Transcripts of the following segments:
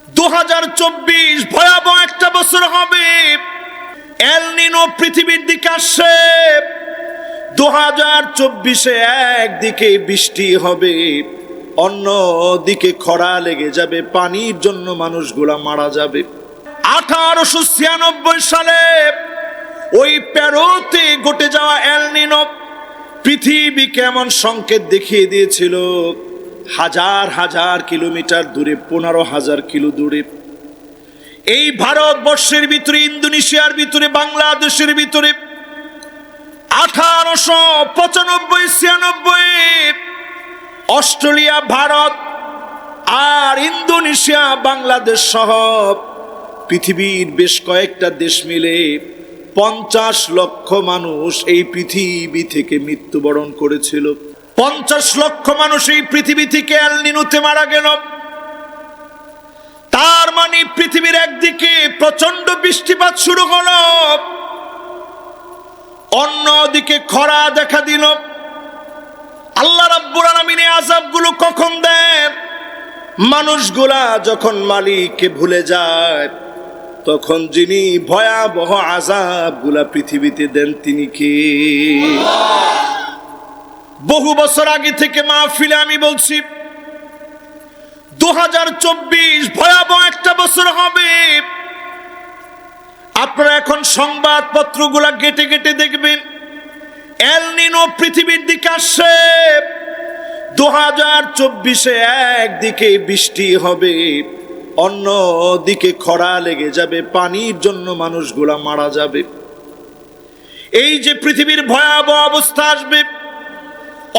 2024 ভয়াবহ একটা বছর হবে। এল নিনো পৃথিবীর দিকে আসছে। 2024-এ একদিকে বৃষ্টি হবে, অন্যদিকে খরা লেগে যাবে, পানির জন্য মানুষগুলা মারা যাবে। 1896 সালে ওই পেরোতে ঘটে যাওয়া এল নিনো পৃথিবীকে এমন সংকেত দেখিয়ে দিয়েছিল, হাজার হাজার কিলোমিটার দূরে, 15,000 কিলো দূরে, এই ভারতবর্ষের ভিতরে, ইন্দোনেশিয়ার ভিতরে, বাংলাদেশের ভিতরে 1895-96 অস্ট্রেলিয়া, ভারত আর ইন্দোনেশিয়া, বাংলাদেশ সহ পৃথিবীর বেশ কয়েকটা দেশ মিলে 50 লক্ষ মানুষ এই পৃথিবী থেকে মৃত্যুবরণ করেছিল। 50 লক্ষ মানুষ এই পৃথিবী থেকে এল নিনোতে মারা গেল। তার মানে পৃথিবীর একদিকে প্রচন্ড বৃষ্টিপাত শুরু হলো, অন্যদিকে খরা দেখা দিল। আল্লাহ রাব্বুল আলামিন এই আযাবগুলো কখন দেন? মানুষগুলা যখন মালিককে ভুলে যায়, তখন যিনি ভয়াবহ আযাবগুলা পৃথিবীতে দেন তিনি কে? বহু বছর আগে থেকে মাহফিলে আমি বলছি 2024 ভয়াবহ একটা বছর হবে। আপনারা এখন সংবাদপত্রগুলা ঘেটে ঘেটে দেখবেন, এল নিনো পৃথিবীর দিকে আসছে। 2024-এ একদিকে বৃষ্টি হবে, অন্যদিকে খরা লেগে যাবে, পানির জন্য মানুষগুলা মারা যাবে। এই যে পৃথিবীর ভয়াবহ অবস্থা আসবে,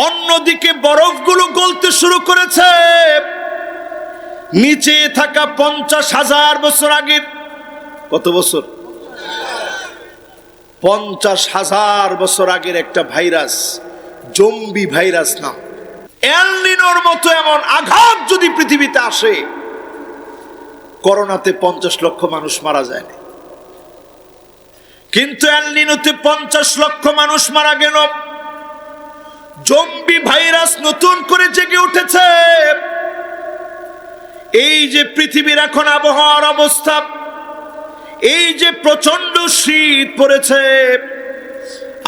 অন্যদিকে বরফগুলো গলতে শুরু করেছে। নিচে থাকা 50,000 বছর আগের, কত বছর? 50,000 বছর আগের একটা ভাইরাস, জম্বি ভাইরাস নাম। এল নিনোর মতো এমন আঘাত যদি পৃথিবীতে আসে, করোনাতে 50 লক্ষ মানুষ মারা যায়নি, কিন্তু এল নিনোতে 50 লক্ষ মানুষ মারা গেল। জম্বি ভাইরাস নতুন করে জেগে উঠেছে। এই যে পৃথিবীর এখন আবহাওয়ার অবস্থা, এই যে প্রচন্ড শীত পড়েছে,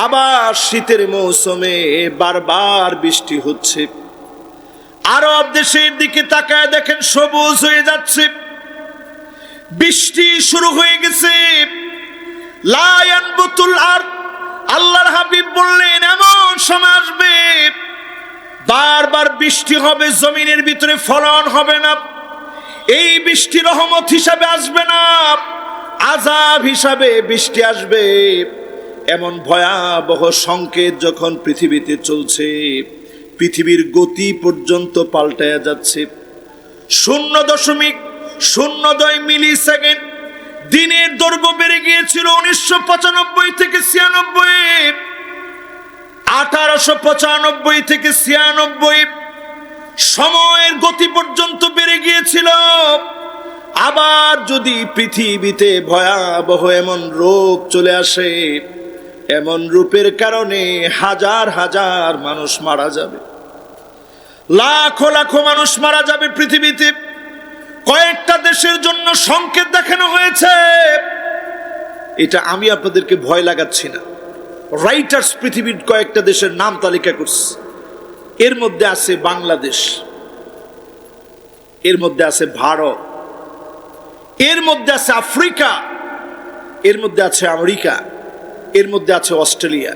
আবার শীতের মৌসুমে বারবার বৃষ্টি হচ্ছে। আরব দেশের দিকে তাকায় দেখেন, সবুজ হয়ে যাচ্ছে, বৃষ্টি শুরু হয়ে গেছে। লা ইয়ানবুতুল আরদ, আল্লাহর হাবিব বললেন এমন সময় আসবে বারবার বৃষ্টি হবে, জমিনের ভিতরে ফলন হবে না। এই বৃষ্টি রহমত হিসাবে আসবে না, আযাব হিসাবে বৃষ্টি আসবে। এমন ভয়াবহ সংকেত যখন পৃথিবীতে চলছে, পৃথিবীর গতি পর্যন্ত পাল্টায়া যাচ্ছে। 0.02 মিলি সেকেন্ড দিনের দৈর্ঘ্য বেড়ে গিয়েছিল 1995 থেকে 96, 1895 থেকে 96 সময়ের গতি পর্যন্ত বেড়ে গিয়েছিল। আবার যদি পৃথিবীতে ভয়াবহ এমন রোগ চলে আসে, এমন রূপের কারণে হাজার হাজার মানুষ মারা যাবে, লাখো লাখো মানুষ মারা যাবে পৃথিবীতে। কয়েকটা দেশের জন্য সংকেত দেখানো হয়েছে। এটা আমি আপনাদেরকে ভয় লাগাচ্ছি না, রাইটার্স পৃথিবীর কয়েকটা দেশের নাম তালিকা করছে। এর মধ্যে আছে বাংলাদেশ, এর মধ্যে আছে ভারত, এর মধ্যে আছে আফ্রিকা, এর মধ্যে আছে আমেরিকা, এর মধ্যে আছে অস্ট্রেলিয়া।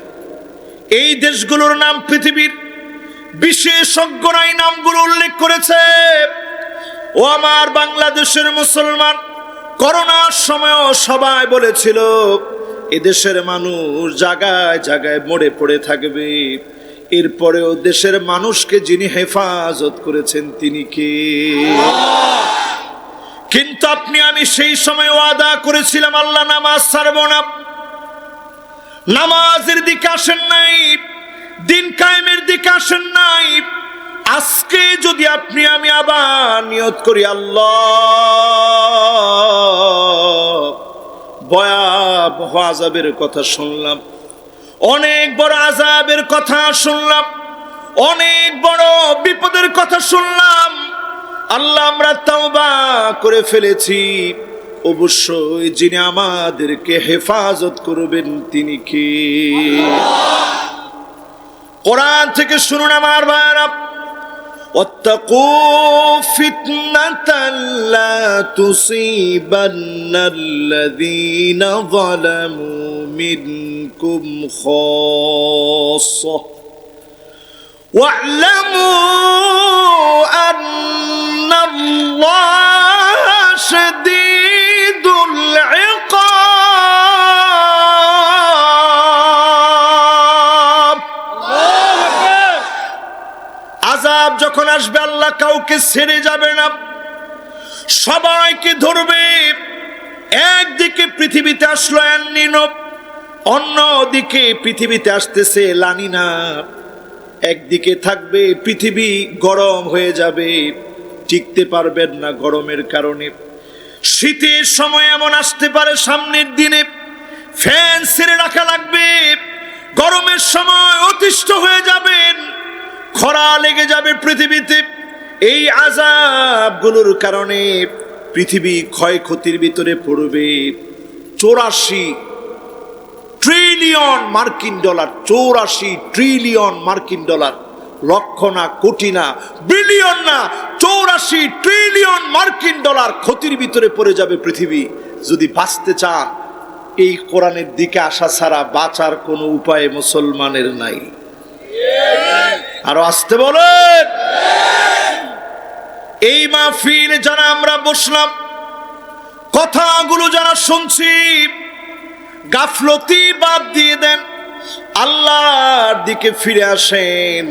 এই দেশগুলোর নাম পৃথিবীর বিশেষজ্ঞরা এই নামগুলো উল্লেখ করেছে। ও আমার বাংলাদেশের মুসলমান, করোনার সময়ও সবাই বলেছিল এদেশের মানুষ জায়গায় জায়গায় মরে পড়ে থাকবে। এরপরেও দেশের মানুষকে যিনি হেফাজত করেছেন তিনি কে? কিন্তু আপনি আমি সেই সময় ওয়াদা করেছিলাম, আল্লাহ নামাজ ছাড়ব না। নামাজের দিকে আসেন নাই, দিন কায়েমের দিকে আসেন নাই। আজকে যদি আপনি আমি আবার নিয়ত করি, আল্লাহ, ভয়াবহ আযাবের কথা শুনলাম, অনেক বড় আযাবের কথা শুনলাম, অনেক বড় বিপদের কথা শুনলাম, আল্লাহ আমরা তাওবা করে ফেলেছি, অবশ্যই যিনি আমাদেরকে হেফাজত করবেন তিনি কে? কোরআন থেকে শুনুন আমার ভাইরা, واتقوا فتنة لا تصيبن الذين ظلموا منكم خاصة واعلموا أن الله شديد العقاب। আযাব যখন আসবে আল্লাহ কাউকে ছেড়ে যাবে না, সবাইকে ধরবে। একদিকে পৃথিবীতে আসলো এলনিনো, অন্যদিকে পৃথিবীতে আসতেছে লানিনা। একদিকে থাকবে পৃথিবী গরম হয়ে যাবে, টিকতে পারবেন না গরমের কারণে। শীতের সময় এমন আসতে পারে সামনের দিনে ফ্যান ছেড়ে রাখা লাগবে, গরমের সময় অতিষ্ঠ হয়ে যাবেন, খরা লেগে যাবে পৃথিবীতে। এই আযাবগুলোর কারণে পৃথিবী ক্ষয়ক্ষতির ভিতরে পড়বে। 84 ট্রিলিয়ন মার্কিন ডলার, 84 ট্রিলিয়ন মার্কিন ডলার, লক্ষ না, কোটি না, বিলিয়ন না, 84 ট্রিলিয়ন মার্কিন ডলার ক্ষতির ভিতরে পড়ে যাবে পৃথিবী। যদি বাঁচতে চান এই কোরআনের দিকে আসা ছাড়া বাঁচার কোনো উপায় মুসলমানের নাই। আরো আসতে বলেন। এই মাহফিলে যারা আমরা বসলাম, কথাগুলো যারা শুনছি, গাফলতি বাদ দিয়ে দেন, আল্লাহর দিকে ফিরে আসেন।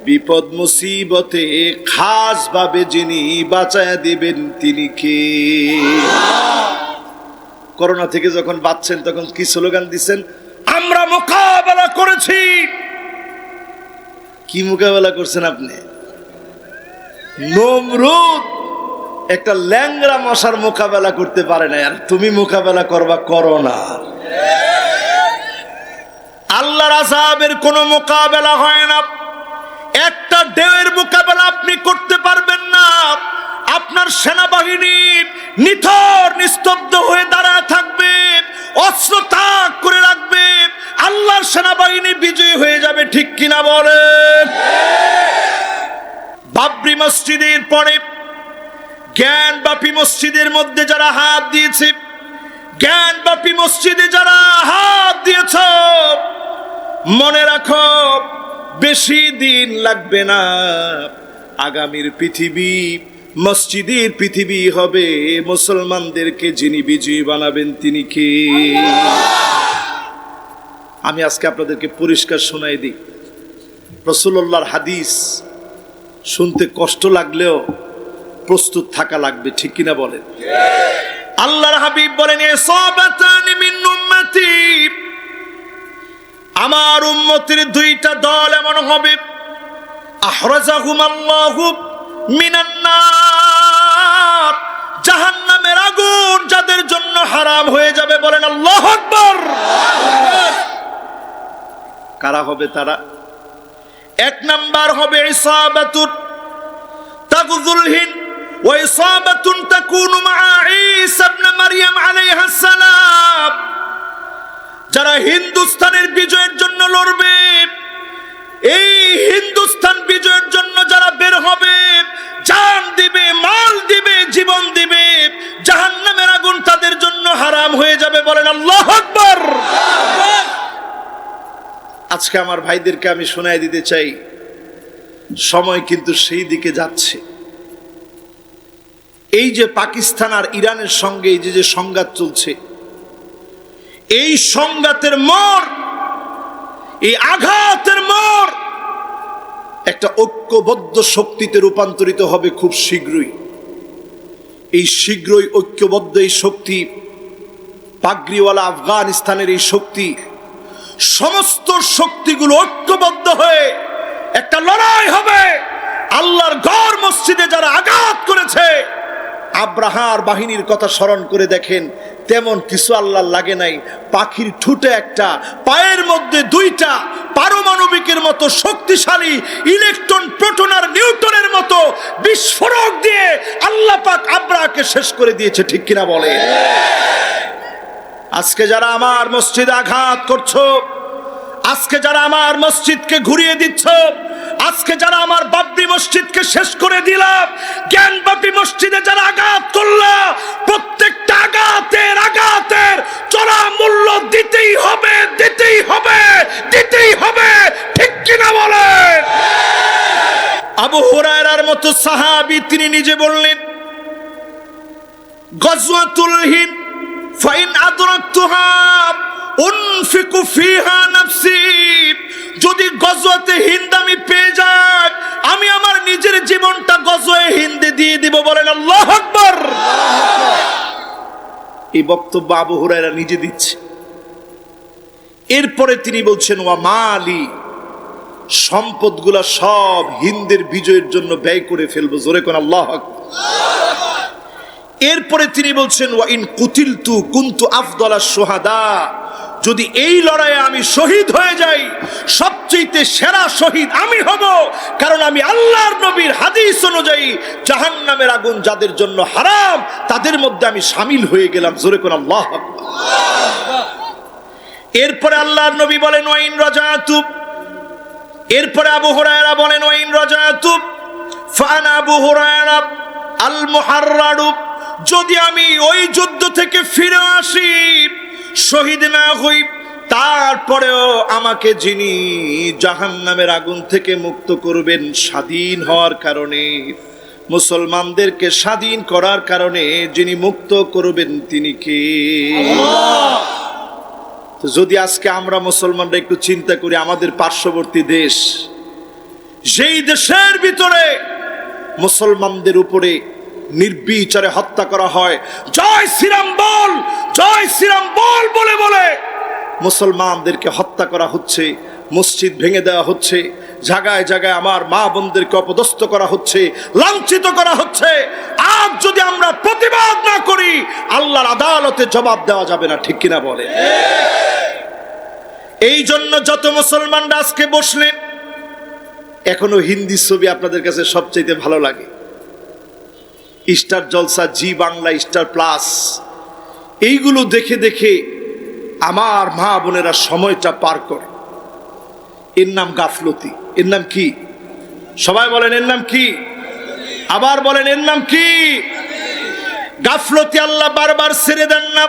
বিপদ মুসিবতে খাস ভাবে যিনি বাঁচায়া দিবেন তিনি কে? করোনা থেকে যখন বাঁচছেন তখন কি স্লোগান দিচ্ছেন? আমরা মোকাবেলা করেছি। কি মোকাবেলা করছেন আপনি? নমরুদ একটা ল্যাংড়া মশার মোকাবেলা করতে পারে না, আর তুমি মোকাবেলা করবা করোনা। আল্লাহর আযাবের কোনো মোকাবেলা হয় না। একটা ঢেউয়ের মোকাবেলা আপনি করতে পারবেন না। আপনার সেনাবাহিনী নিথর নিস্তব্ধ হয়ে দাঁড়ায় থাকবে, অস্ত্র তাক করে রাখবে, আল্লাহর সেনাবাহিনী বিজয়ী হয়ে যাবে। ঠিক কিনা বলেন? বাবরি মসজিদের পরে জ্ঞানবাপী মসজিদের মধ্যে যারা হাত দিয়েছে, জ্ঞানবাপী মসজিদে যারা হাত দিয়েছ, মনে রাখো বেশি দিন লাগবে না, আগামীর পৃথিবী মসজিদের পৃথিবী হবে। মুসলমানদেরকে যিনি বিজয়ী বানাবেন তিনি কে? আমি আজকে আপনাদেরকে পরিষ্কার শোনাই দিই, রাসূলুল্লাহর হাদিস শুনতে কষ্ট লাগলেও প্রস্তুত থাকা লাগবে। ঠিক কিনা বলেন? আল্লাহর হাবিব বলেন, ইসাবাতানি মিন উম্মতি, আমার উম্মতের দুইটা দল এমন হবে, আহরাজাহুম আল্লাহু মিনান নার, জাহান্নামের আগুন যাদের জন্য হারাম হয়ে যাবে। বলেন আল্লাহু আকবার। কারা হবে তারা? এক নাম্বার হবে ইসাবাতুন তাগযুল হিন্দ ওয়া ইসাবাতুন তাকুনু মা ঈসা ইবনে মারইয়াম আলাইহিস সালাম, যারা হিন্দুস্তানের বিজয়ের জন্য লড়বে, এই হিন্দুস্তান বিজয়ের জন্য যারা বের হবে, জান দিবে, মাল দিবে, জীবন দিবে, জাহান্নামের আগুন তাদের জন্য হারাম হয়ে যাবে। বলেন আল্লাহু আকবার। আজকে আমার ভাইদেরকে আমি শোনায় দিতে চাই, সময় কিন্তু সেই দিকে যাচ্ছে। এই যে পাকিস্তান আর ইরানের সঙ্গে এই যে সংঘাত চলছে, এই সংঘাতের মোড়, এই আঘাতের মোড় একটা ঐক্যবদ্ধ শক্তিতে রূপান্তরিত হবে খুব শীঘ্রই। এই শীঘ্রই ঐক্যবদ্ধ এই শক্তি, পাগড়িওয়ালা আফগানিস্তানের এই শক্তি, সমস্ত শক্তিগুলো ঐক্যবদ্ধ হয়ে একটা লড়াই হবে। আল্লাহর ঘর মসজিদে যারা আঘাত করেছে, আব্রাহার বাহিনীর কথা স্মরণ করে দেখেন, তেমন কিছু আল্লাহর লাগে নাই। পাখির ঠুটে একটা, পায়ের মধ্যে দুইটা, পারমাণবিকের মতো শক্তিশালী ইলেকট্রন, প্রোটন আর নিউটনের মতো বিস্ফোরক দিয়ে আল্লাহ পাক আব্রাহাকে শেষ করে দিয়েছে, ঠিক কিনা বলে? আজকে যারা আমার মসজিদে আঘাত করছো, আজকে যারা আমার মসজিদকে ঘুরিয়ে দিচ্ছ, আজকে যারা আমার বাবরি মসজিদকে শেষ করে দিলাম, জ্ঞান বাবরি মসজিদে যারা আঘাত করলা, প্রত্যেকটা আঘাতের চড়া মূল্য দিতেই হবে, দিতেই হবে, দিতেই হবে, ঠিক কিনা বলেন? আবু হুরায়রার মতো সাহাবী তিনি নিজে বললেন, গজওয়াতুল হিন্দ ফাইন আদরাকতুহা উনফিকু ফিহা নাফসি, যদি গজওয়াতে হিন্দ আমি পেয়ে যাই, আমি আমার নিজের জীবনটা গজওয়ে হিন্দে দিয়ে দিব। বলেন আল্লাহু আকবার। এই বক্তব্য আবু হুরায়রা নিজে দিচ্ছে। এরপরে তিনি বলছেন, ওয়া মালি, সম্পদগুলা সব হিন্দের বিজয়ের জন্য ব্যয় করে ফেলবো। জোরে কোন আল্লাহু আকবার। এরপরে তিনি বলছেন, ওয়া ইন কুতিলতু কুনতু আফদালাশ শুহাদা, যদি এই লড়াইয়ে আমি শহীদ হয়ে যাই, সবচেয়ে সেরা শহীদ আমি হব, কারণ আমি আল্লাহর নবীর হাদিস অনুযায়ী জাহান্নামের আগুন যাদের জন্য হারাম, তাদের মধ্যে আমি শামিল হয়ে গেলাম। জোরে কোন আল্লাহু আকবার। এরপরে আল্লাহর নবী বলেন, ওয়া ইন রাজাতু, এরপরে আবু হুরায়রা বলেন, ওয়া ইন রাজাতু ফানা আবু হুরায়রা আল মুহাররারু, যদি আমি ওই যুদ্ধ থেকে ফিরে আসি, শহীদ না হই, তারপরেও আমাকে যিনি জাহান্নামের আগুন থেকে মুক্ত করবেন স্বাধীন হওয়ার কারণে, মুসলমানদেরকে স্বাধীন করার কারণে যিনি মুক্ত করবেন তিনি কে? তো যদি আজকে আমরা মুসলমানরা একটু চিন্তা করি, আমাদের পার্শ্ববর্তী দেশ, যেই দেশের ভিতরে মুসলমানদের উপরে নির্বিচারে হত্যা করা হয়, জয় শ্রীরাম বল, জয় শ্রীরাম বল বলে বলে মুসলমানদেরকে হত্যা করা হচ্ছে, মসজিদ ভেঙে দেওয়া হচ্ছে, জায়গায় জায়গায় আমার মা বোনদেরকে অপদস্থ করা হচ্ছে, লাঞ্ছিত করা হচ্ছে। আজ যদি আমরা প্রতিবাদ না করি, আল্লাহর আদালতে জবাব দেওয়া যাবে না, ঠিক কিনা বলে? এই জন্য যত মুসলমানরা আজকে বসলেন, এখনো হিন্দি ছবি আপনাদের কাছে সবচেয়ে ভালো লাগে, স্টার জলসা, জি বাংলা, স্টার প্লাস, এইগুলো দেখে দেখে আমার মা বোনেরা সময়টা পার করে। এর নাম গাফলতি। এর নাম কি? সবাই বলেন এর নাম কি? আবার বলেন এর নাম কি? গাফলতি। আল্লাহ বারবার ছেড়ে দেন না।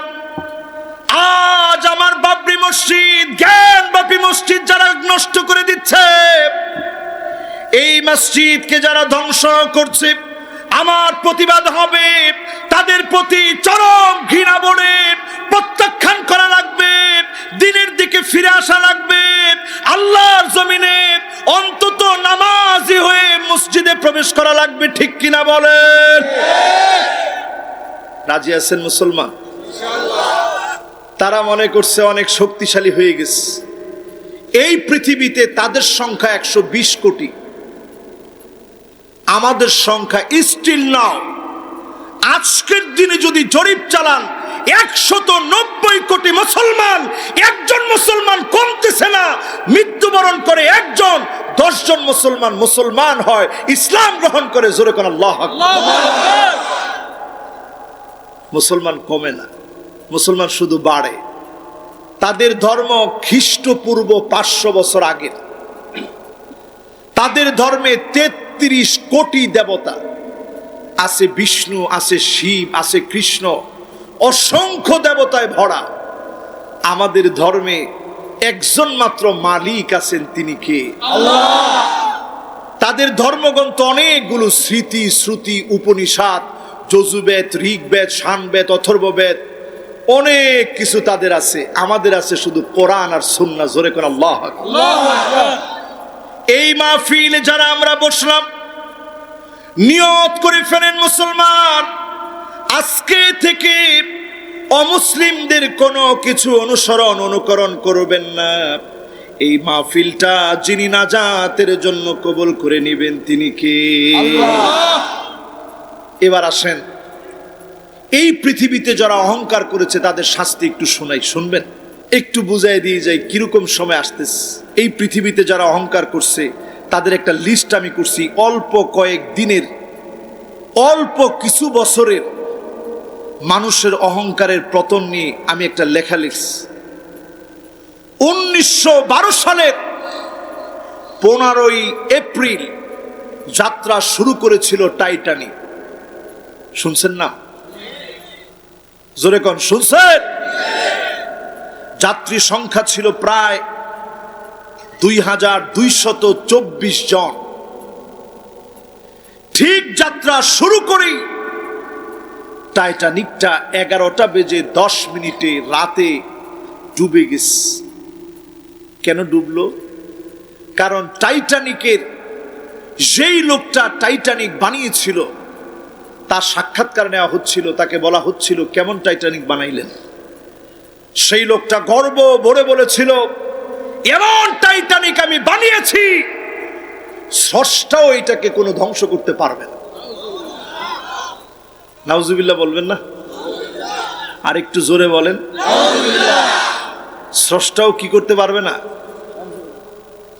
আজ আমার বাবরি মসজিদ, জ্ঞান বাপি মসজিদ যারা নষ্ট করে দিচ্ছে, এই মসজিদকে যারা ধ্বংস করছে, আমার প্রতিবাদ হবে, তাদের প্রতি চরম ঘৃণা বড়ে প্রত্যাখ্যান করা লাগবে, দিনের দিকে ফিরে আসা লাগবে, আল্লাহর জমিনে অন্তত নামাজি হয়ে মসজিদে প্রবেশ করা লাগবে, ঠিক কিনা বলেন? রাজি আছেন মুসলমান? তারা মনে করছে অনেক শক্তিশালী হয়ে গেছে। এই পৃথিবীতে তাদের সংখ্যা 120 কোটি, আমাদের সংখ্যা স্টিল নাও, আজকের দিনে যদি জরিপ চালান, 190 কোটি মুসলমান, একজন মুসলমান কমতেছে না। মৃত্যুবরণ করে একজন, 10 জন মুসলমান হয়, ইসলাম গ্রহণ করে। জোরে কোন আল্লাহু আকবার। মুসলমান কমে না, মুসলমান শুধু বাড়ে। তাদের ধর্ম খ্রিস্টপূর্ব 500 বছর আগের। তাদের ধর্মে 33 কোটি দেবতা আছে, বিষ্ণু আছে, শিব আছে, কৃষ্ণ, অসংখ্য দেবতায় ভরা। আমাদের ধর্মে একজন মাত্র মালিক আছেন, তিনি কে? আল্লাহ। তাদের ধর্মগ্রন্থ অনেকগুলো, স্মৃতি, শ্রুতি, উপনিষদ, যজুবেদ, ঋগ্বেদ, সামবেদ, অথর্ববেদ, অনেক কিছু তাদের আছে। আমাদের আছে শুধু কোরআন আর সুন্নাহ। জোরে কোন আল্লাহু আকবার। এই মাহফিলে যারা আমরা বসলাম, নিয়ত করে ফেলেন মুসলমান, আজকে থেকে অমুসলিমদের কোনো কিছু অনুকরণ করবেন না। এই মাহফিলটা যিনি নাজাতের জন্য কবুল করে নেবেন তিনি কে? আল্লাহ। এবার আসেন, এই পৃথিবীতে যারা অহংকার করেছে তাদের শাস্তি একটু শোনাই, শুনবেন? একটু বুঝাই দিয়ে যাই কিরকম সময় আসতেছে। এই পৃথিবীতে যারা অহংকার করছে তাদের একটা লিস্ট আমি করছি। অল্প কয়েক দিনের, অল্প কিছু বছরের মানুষের অহংকারের পতন নিয়ে আমি একটা লেখা লিখছি। 1912 সালের 15ই এপ্রিল যাত্রা শুরু করেছিল টাইটানিক। শুনছেন না? জোরে কোন শুনছেন? যাত্রী সংখ্যা ছিল প্রায় 2224 জন। ঠিক যাত্রা শুরু করেই টাইটানিকটা 11:10 রাতে ডুবে গেছে। কেন ডুবলো? কারণ টাইটানিকের যেই লোকটা টাইটানিক বানিয়েছিল তার সাক্ষাৎকার নেওয়া হচ্ছিল, তাকে বলা হচ্ছিল কেমন টাইটানিক বানাইলেন। সেই লোকটা গর্ব ভরে বলেছিল, এমন টাইটানিক আমি বানিয়েছি স্রষ্টাও এটাকে কোনো ধ্বংস করতে পারবে না। নাউজুবিল্লাহ বলবেন না? আর একটু জোরে বলেন। স্রষ্টাও কি করতে পারবে না?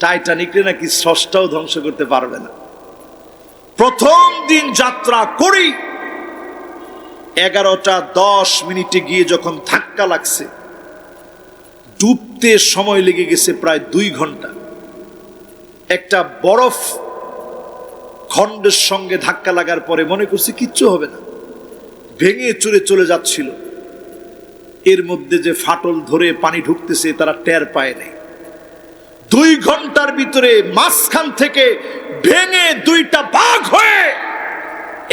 টাইটানিকরে নাকি স্রষ্টাও ধ্বংস করতে পারবে না। প্রথম দিন যাত্রা করি 11:10 গিয়ে যখন ধাক্কা লাগছে, ডুবতে সময় লেগে গেছে প্রায় 2 ঘন্টা। একটা বরফ খণ্ডের সঙ্গে ধাক্কা লাগার পরে মনে করছি কিচ্ছু হবে না, ভেঙে চুরে চলে যাচ্ছিল। এর মধ্যে যে ফাটল ধরে পানি ঢুকতেছে তারা টের পায় নাই। 2 ঘন্টার ভিতরে মাঝখান থেকে ভেঙে 2টা ভাগ হয়ে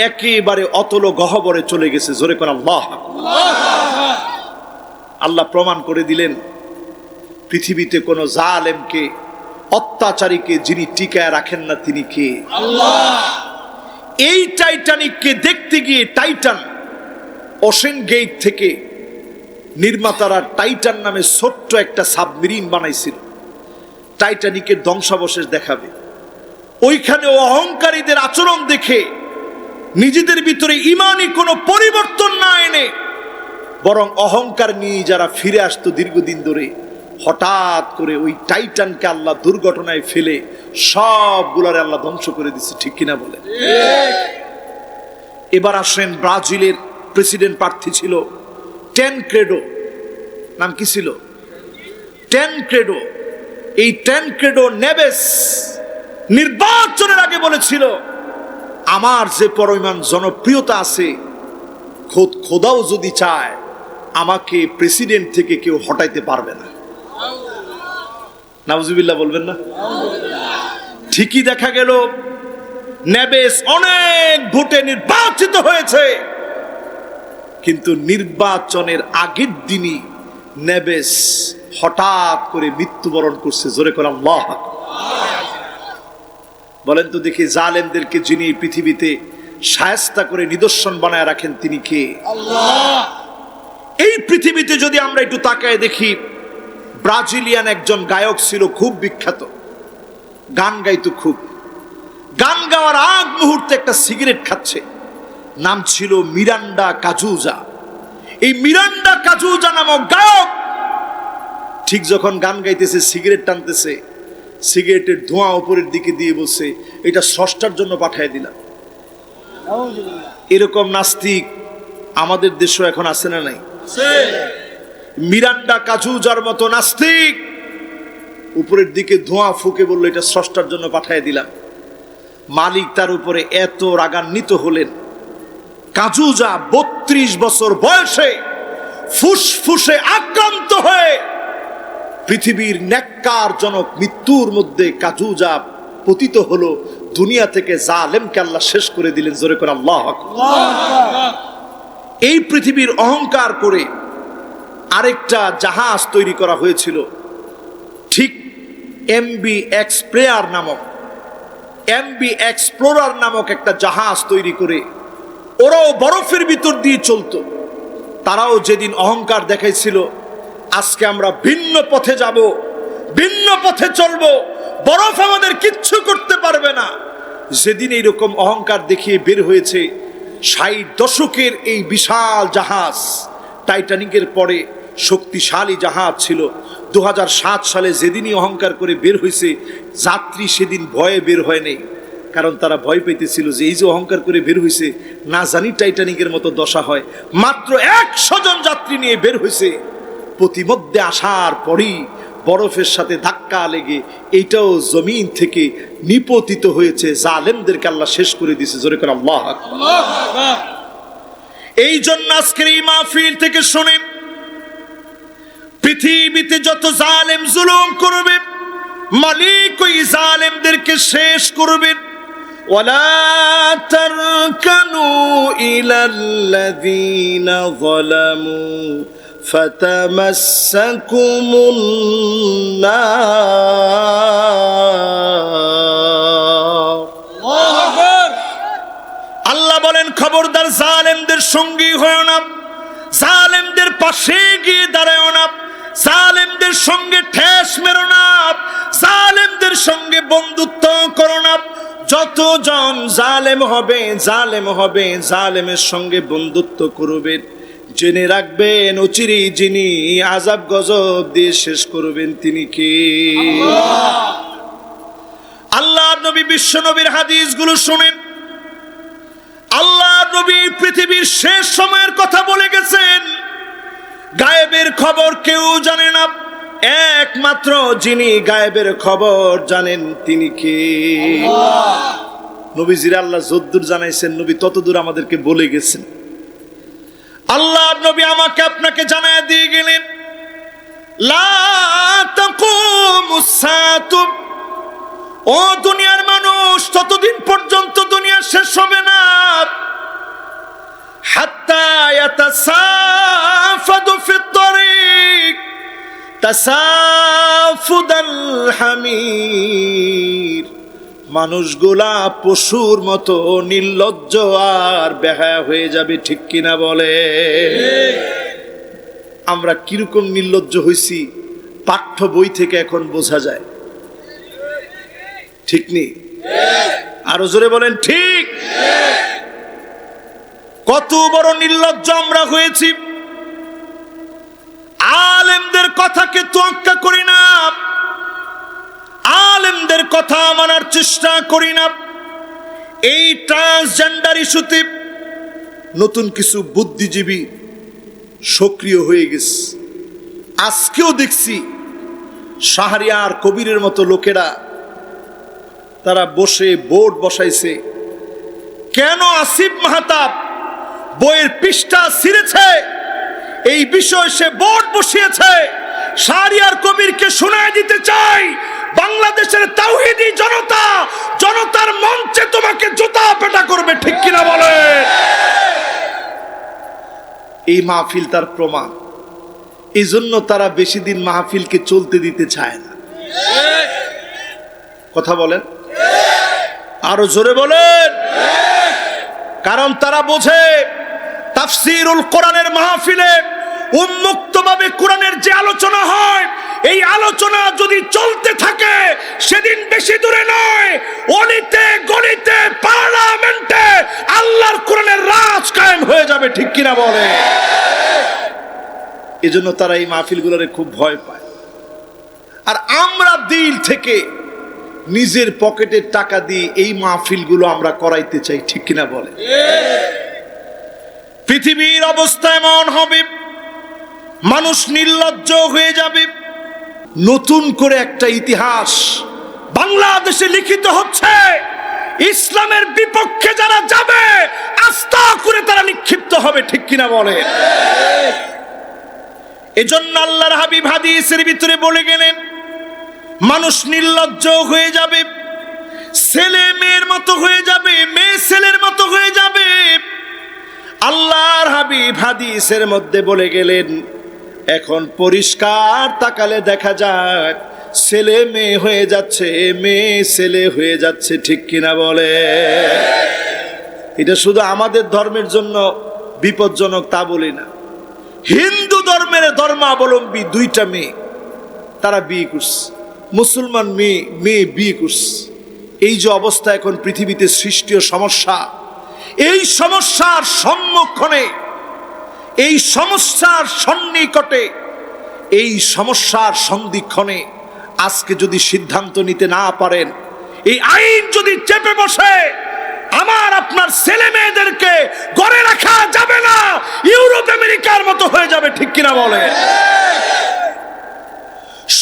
একেবারে অতল গহ্বরে চলে গেছে। জোরে কোন আল্লাহ। আল্লাহ প্রমাণ করে দিলেন পৃথিবীতে কোন জালেমকে, অত্যাচারীকে যিনি টিকায় রাখেন না তিনি কে? আল্লাহ। এই টাইটানিককে দেখতে গিয়ে টাইটান ওশেন গেট থেকে নির্মাতারা টাইটান নামে ছোট্ট একটা সাবমেরিন বানাইছিল টাইটানিকের ধ্বংসাবশেষ দেখাবে। ওইখানে অহংকারীদের আচরণ দেখে নিজেদের ভিতরে ইমানি কোনো পরিবর্তন না এনে বরং অহংকার নিয়ে যারা ফিরে আসতো দীর্ঘদিন ধরে, হঠাৎ করে ওই টাইটানকে আল্লাহ দুর্ঘটনায় ফেলে সবগুলারে আল্লাহ ধ্বংস করে দিচ্ছে। ঠিক কিনা বলে? এবার আসেন, ব্রাজিলের প্রেসিডেন্ট প্রার্থী ছিল ট্যানক্রেডো। নাম কি ছিল? ট্যানক্রেডো। এই ট্যানক্রেডো নেভেস নির্বাচনের আগে বলেছিল, আমার যে পরিমাণ জনপ্রিয়তা আছে, খোদাও যদি চায় আমাকে প্রেসিডেন্ট থেকে কেউ হটাইতে পারবে না। নাউজুবিল্লাহ বলবেন না? ঠিকই দেখা গেল নেভেস অনেক ভোটে নির্বাচিত হয়েছে, কিন্তু নির্বাচনের আগের দিনই নেভেস হঠাৎ করে মৃত্যুবরণ করছে। জোরে করে আল্লাহ। বলেন তো দেখি, জালেমদেরকে যিনি পৃথিবীতে শায়েস্তা করে নিদর্শন বানায় রাখেন তিনি কে? আল্লাহ। এই পৃথিবীতে যদি আমরা একটু তাকায় দেখি, ব্রাজিলিয়ান একজন গায়ক ছিল, খুব বিখ্যাত, গান গাইতো খুব। গান গাওয়ার আগ মুহূর্তে একটা সিগারেট খাচ্ছে, নাম ছিল মিরান্ডা কাজুজা। এই মিরান্ডা কাজুজা নামক গায়ক ঠিক যখন গান গাইতেছে, সিগারেট টানতেছে, সিগারেটের ধোঁয়া উপরের দিকে দিয়ে বলছে, এটা স্রষ্টার জন্য পাঠিয়ে দিলাম। এরকম নাস্তিক আমাদের দেশও এখন আছে না নাই? মিরান্ডা কাজুজার মতো নাস্তিক উপরের দিকে ধোঁয়া ফুঁকে বললো, এটা স্রষ্টার জন্য পাঠিয়ে দিলাম। মালিক তার উপরে এত রাগান্বিত হলেন, কাজুজা 32 বছর বয়সে ফুসফুসে আক্রান্ত হয়ে পৃথিবীর ন্যাক্কারজনক মৃত্যুর মধ্যে কাজুজা পতিত হলো। দুনিয়া থেকে জালেমকে আল্লাহ শেষ করে দিলেন। জোরে করে আল্লাহু আকবার। এই পৃথিবীর অহংকার করে আরেকটা জাহাজ তৈরি করা হয়েছিল, ঠিক এমবি এক্সপ্লোরার নামক একটা জাহাজ তৈরি করে ওরাও বরফের ভিতর দিয়ে চলতো। তারাও যেদিন অহংকার দেখাইছিল, আজকে আমরা ভিন্ন পথে যাব, ভিন্ন পথে চলবো, বরফ আমাদের কিচ্ছু করতে পারবে না। যেদিন এইরকম অহংকার দেখিয়ে বের হয়েছে, 60 দশকের এই বিশাল জাহাজ টাইটানিকের পরে শক্তিশালী জাহাজ ছিল। 2007 সালে যেদিনই অহংকার করে বের হয়েছে, যাত্রী সেদিন ভয়ে বের হয় নাই, কারণ তারা ভয় পেতেছিল যে এই যে অহংকার করে বের হয়েছে, না জানি টাইটানিকের মতো দশা হয়। মাত্র 100 জন যাত্রী নিয়ে বের হয়েছে। প্রতিমধ্যে আসার পরেই বরফের সাথে ধাক্কা লেগে এইটাও জমিন থেকে নিপতিত হয়েছে। জালেমদেরকে আল্লাহ শেষ করে দিয়েছে। জোরে করে আল্লাহু আকবার। এই জন্য আজকের এই মাহফিল থেকে শুনেন, পৃথিবীতে যত জালেম জুলুম করবে, মালিক ওই জালেমদেরকে শেষ করবেন। ওয়ালা তারকানু ইলাল্লাযীনা যালামু ফাতামাসসাকুমুন নার। আল্লাহু আকবার। আল্লাহ বলেন, খবরদার জালেমদের সঙ্গী হয়ো না, জালেমদের পাশে গিয়ে দাঁড়ায়ো না, জালেমদের সঙ্গে ঠেস মেরো না, জালেমদের সঙ্গে বন্ধুত্ব করো না। যতজন জালেম হবে জালেমের সঙ্গে বন্ধুত্ব করবেন, জেনে রাখবেন অচিরেই যিনি আযাব গজব দিয়ে শেষ করবেন তিনি কে? আল্লাহ নবী, বিশ্ব নবীর হাদিসগুলো শুনেন। আল্লাহ নবী পৃথিবীর শেষ সময়ের কথা বলে গেছেন। গায়েবের খবর কেউ জানে না, একমাত্র যিনি গায়েবের খবর জানেন তিনি কে? নবীজির আল্লাহ যতদূর জানাইছেন, নবী ততদূর আমাদেরকে বলে গেছেন। আল্লাহ নবী আমাকে আপনাকে জানায় দিয়ে গেলেন, লা তাকুমুস সাআতু, ও দুনিয়ার মানুষ, ততদিন পর্যন্ত দুনিয়া শেষ হবে না, হাত্তা ইয়াতাসাফাদু ফিত তারিক তাসাফুদাল হামির। মানুষগুলা পশুর মতো নির্লজ্জ আর বেহায়া হয়ে যাবে, ঠিক কিনা বলে? আমরা কিরকম নির্লজ্জ হইছি পাঠ্য বই থেকে এখন বোঝা যায়, ঠিক নেই? আরো জোরে বলেন ঠিক। কত বড় নির্লজ্জ আমরা হয়েছি। আলেমদের কথাকে তোয়াক্কা করি না, আলেমদের কথা মানার চেষ্টা করি না। এই ট্রান্সজেন্ডার ইস্যুতে নতুন কিছু বুদ্ধিজীবী সক্রিয় হয়ে গেছে। আজকেও দেখছি শাহরিয়ার কবিরের মতো লোকেরা তারা বসে বোর্ড বসাইছে। কেন আসিফ মাহতাব বইয়ের পৃষ্ঠা ছিঁড়েছে এই বিষয়ে সে বোর্ড বসিয়েছে। শাহরিয়ার কবিরকে শোনায় দিতে চাই, বাংলাদেশের তাওহীদি জনতা জনতার মঞ্চে তোমাকে জুতা পেটা করবে, ঠিক কিনা বলে? এই মাহফিল তার প্রমাণ। এই জন্য তারা বেশি দিন মাহফিলকে চলতে দিতে চায় না। কথা বলেন, আরো জোরে বলেন। কারণ তারা বোঝে তাফসীরুল কোরআনের মাহফিলে উন্মুক্তভাবে কোরআনের যে আলোচনা হয়, এই আলোচনা যদি চলতে থাকে সেদিন বেশি দূরে নয়, অলিতে গলিতে পার্লামেন্টে আল্লাহর কোরআনের রাজ কায়েম হয়ে যাবে, ঠিক কিনা বলে? এজন্য তারা এই মাহফিলগুলোরে খুব ভয় পায়। আর আমরা দিল থেকে নিজের পকেটের টাকা দিয়ে এই মাহফিলগুলো আমরা করাইতে চাই, ঠিক কিনা বলে? পৃথিবীর অবস্থা এমন হবে, মানুষ নির্লজ্জ হয়ে যাবে। নতুন করে একটা ইতিহাস বাংলাদেশে লিখিত হচ্ছে। ইসলামের বিপক্ষে যারা যাবে আস্থা করে তারা নিক্ষিপ্ত হবে, ঠিক কিনা বলে? এজন্য আল্লাহর হাবিব হাদিসের ভিতরে বলে গেলেন, মানুষ নির্লজ্জ হয়ে যাবে, ছেলে মেয়ের মতো হয়ে যাবে, মেয়ে ছেলের মতো হয়ে যাবে। আল্লাহর হাবিব হাদিসের মধ্যে বলে গেলেন, এখন পরিষ্কার তাকালে দেখা যায় ছেলে মেয়ে হয়ে যাচ্ছে, মেয়ে ছেলে হয়ে যাচ্ছে, ঠিক কিনা বলে? এটা শুধু আমাদের ধর্মের জন্য বিপজ্জনক তা বলি না। হিন্দু ধর্মের ধর্মাবলম্বী দুইটা মেয়ে তারা বিয়ে করছে, মুসলমান মেয়ে বিয়ে করছে। এই যে অবস্থা এখন পৃথিবীতে সৃষ্টি ও সমস্যা, এই সমস্যার সম্মুখীনে, এই সমস্যার সন্নিকটে, এই সমস্যার সন্ধিক্ষণে আজকে যদি সিদ্ধান্ত নিতে না পারেন, এই আইন যদি চেপে বসে, আমার আপনার ছেলে মেয়েদেরকে ঘরে রাখা যাবে না, ইউরোপ আমেরিকার মতো হয়ে যাবে, ঠিক কিনা বলে?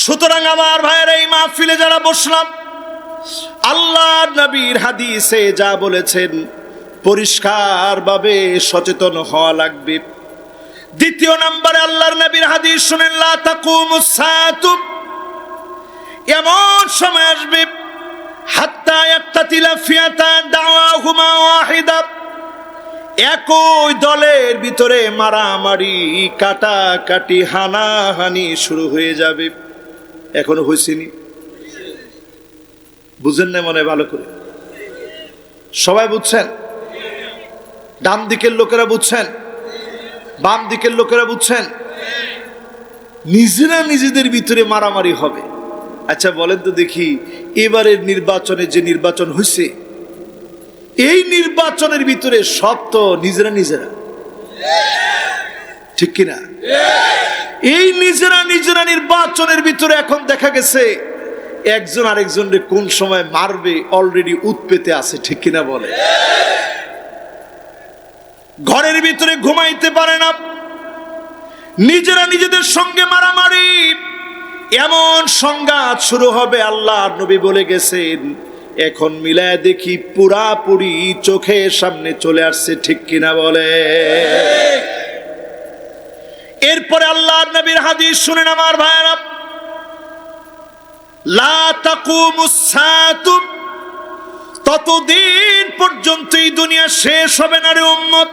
সুতরাং আমার ভাইয়ের এই মাহফিলে যারা বসলাম, আল্লাহর নবীর হাদিসে যা বলেছেন পরিষ্কারভাবে সচেতন হওয়া লাগবে। দ্বিতীয় নম্বরে আল্লাহর নবীর হাদিস শুনেন, লা তাকুমুস সাআতু, এমন সময় আসবে হাত্তা ইয়াক্তাতিলা ফিয়াতান দাওয়াহুমা ওয়াহিদা, একই দলের ভিতরে মারামারি, কাটাকাটি, হানাহানি শুরু হয়ে যাবে। এখনো হয়েছেনি? বুঝেন না মনে ভালো করে? সবাই বুঝছেন? ডান দিকের লোকেরা বুঝছেন, বাম দিকের লোকেরা বুঝছেন? নিজেরা নিজেদের ভিতরে মারামারি হবে। আচ্ছা বলেন তো দেখি, এবারের নির্বাচনে যে নির্বাচন হয়েছে, এই নির্বাচনের ভিতরে সব তো নিজেরা নিজেরা, ঠিক কিনা? এই নিজেরা নিজেরা নির্বাচনের ভিতরে এখন দেখা গেছে একজন আরেকজনকে কোন সময় মারবে অলরেডি উৎপেতে আছে, ঠিক কিনা বলে? ঘরের ভিতরে ঘুমাইতে পারে না, নিজেরা নিজেদের সঙ্গে মারামারি, এমন সংঘাত শুরু হবে। আল্লাহর নবী বলে গেছেন, এখন মিলায় দেখি পুরাপুরি চোখের সামনে চলে আসছে, ঠিক কিনা বলে? এরপরে আল্লাহর নবীর হাদিস শুনেন আমার ভাইরা, লা তাকুমুস সাআতু, ততদিন পর্যন্ত এই দুনিয়া শেষ হবে না রে উম্মত।